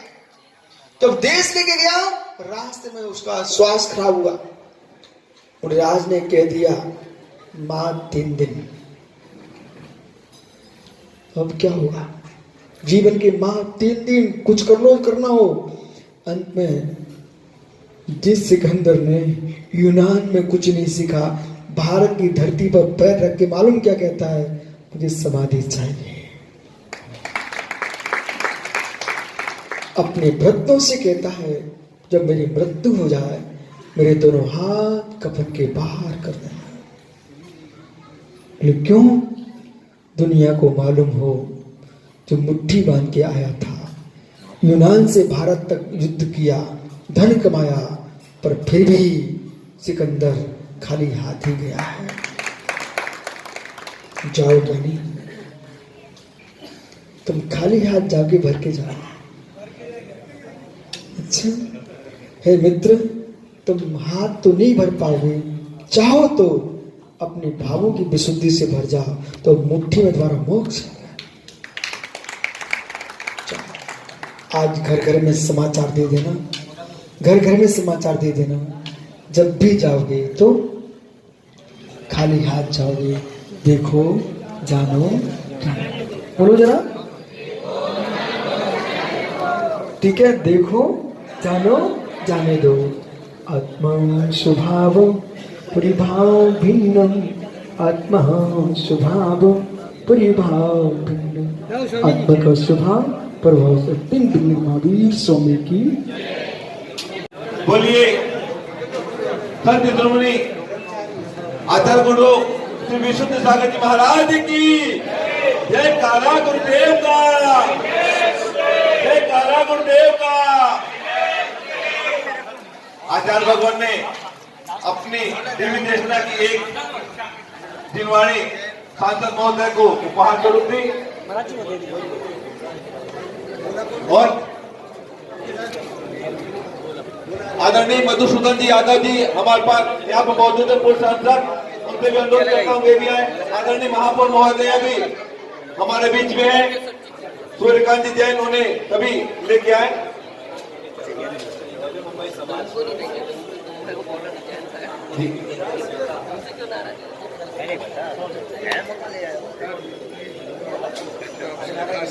जब देश लेके गया रास्ते में उसका स्वास्थ्य खराब हुआ, और राज ने कह दिया मां 3 दिन। अब क्या होगा? जीवन के मां 3 दिन कुछ करना हो। अंत में जिस सिकंदर ने यूनान में कुछ नहीं सीखा, भारत की धरती पर पैर रख के मालूम क्या कहता है, मुझे समाधि चाहिए। अपने भक्तों से कहता है जब मेरी मृत्यु हो जाए मेरे दोनों हाथ कफन के बाहर कर देना। क्यों? दुनिया को मालूम हो जो मुट्ठी बांध के आया था, यूनान से भारत तक युद्ध किया, धन कमाया, पर फिर भी सिकंदर खाली हाथ ही गया है। जाओ ज्ञानी, तुम खाली हाथ जाके भर के जाओ। अच्छा हे मित्र, तुम हाथ तो नहीं भर पाओगे, चाहो तो अपने भावों की विशुद्धि से भर जाओ, तो मुट्ठी में तुम्हारा मोक्ष है। आज घर घर में समाचार दे देना, घर घर में समाचार दे देना, जब भी जाओगे तो खाली हाथ जाओगे। देखो जानो, बोलो जरा, ठीक है? देखो जानो जाने दो। आत्मा स्वभाव परिभाव भिन्नम, आत्मा स्वभाव परिभाव भिन्नम। आत्मा का स्वभाव प्रभाव से भिन्न महावीर स्वामी की बोलिए। संत शिरोमणि आचार्य गुरु श्री विशुद्ध सागर जी महाराज की जय। काला गुरुदेव का जय। बोला गुरुदेव का। आचार्य भगवान ने अपनी दिव्य देशना की एक दिनवाणी सांसद महोदय को उपहार स्वरूप दी और आदरणीय मधुसूदन जी यादव जी हमारे पास यहाँ पर मौजूद है पूर्व सांसद, उनसे भी अनुरोध करता हूँ वे भी आए। आदरणीय महापौर महोदय भी हमारे बीच में है, सूर्यकांत जी जैन उन्हें सभी लेके आए।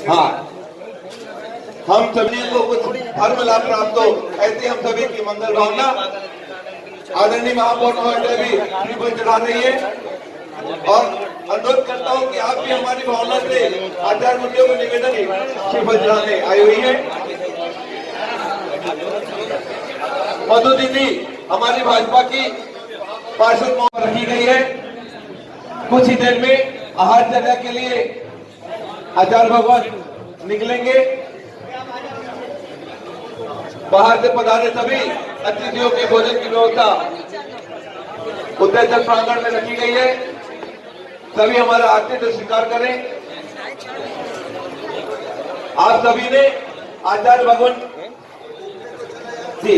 हाँ, हम सभी को कुछ धर्म लाभ प्राप्त हो, ऐसी हम सभी की मंगल भावना। आदरणीय महापौर महोदय भी श्रीफल चढ़ा रही है और अनुरोध करता हूँ कि आप भी हमारी भावना से आचार्य गुरुदेव को निवेदन श्रीफल चढ़ाने आई हुई है। मधु दीदी हमारी भाजपा की पार्षद में रखी गई है। कुछ ही देर में आहार चर्चा के लिए आचार्य भगवान निकलेंगे। बाहर से पधारे सभी अतिथियों के भोजन की व्यवस्था उद्यान प्रांगण में रखी गई है। सभी हमारा आतिथ्य स्वीकार करें। आप सभी ने आचार्य भगवान जी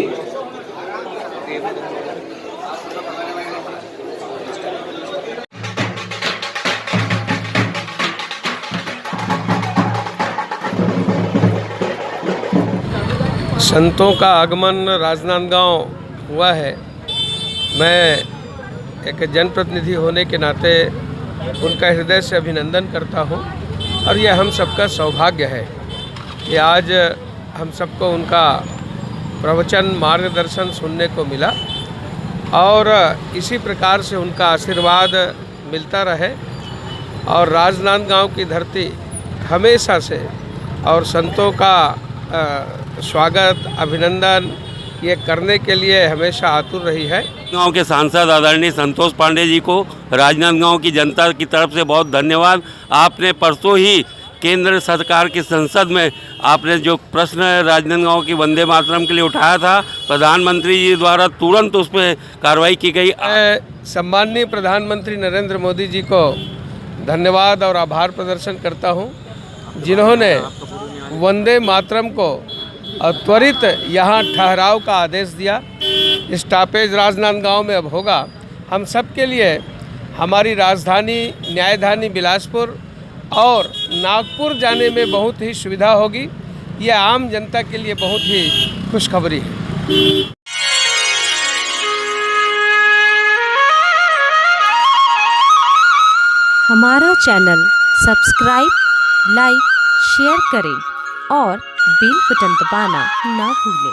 संतों का आगमन राजनांदगांव हुआ है। मैं एक जनप्रतिनिधि होने के नाते उनका हृदय से अभिनंदन करता हूं और यह हम सबका सौभाग्य है कि आज हम सबको उनका प्रवचन मार्गदर्शन सुनने को मिला और इसी प्रकार से उनका आशीर्वाद मिलता रहे और राजनांदगांव की धरती हमेशा से और संतों का स्वागत अभिनंदन ये करने के लिए हमेशा आतुर रही है। गांव के सांसद आदरणीय संतोष पांडे जी को राजनांदगांव की जनता की तरफ से बहुत धन्यवाद। आपने परसों ही केंद्र सरकार की संसद में आपने जो प्रश्न राजनांदगांव की वंदे मातरम के लिए उठाया था, प्रधानमंत्री जी द्वारा तुरंत उस पर कार्रवाई की गई। सम्माननीय प्रधानमंत्री नरेंद्र मोदी जी को धन्यवाद और आभार प्रदर्शन करता हूं, जिन्होंने वंदे मातरम को त्वरित यहाँ ठहराव का आदेश दिया। स्टॉपेज राजनांदगांव में अब होगा। हम सब के लिए हमारी राजधानी न्यायधानी बिलासपुर और नागपुर जाने में बहुत ही सुविधा होगी। यह आम जनता के लिए बहुत ही खुशखबरी है। हमारा चैनल सब्सक्राइब, लाइक, शेयर करें और बेल बटन दबाना ना भूलें।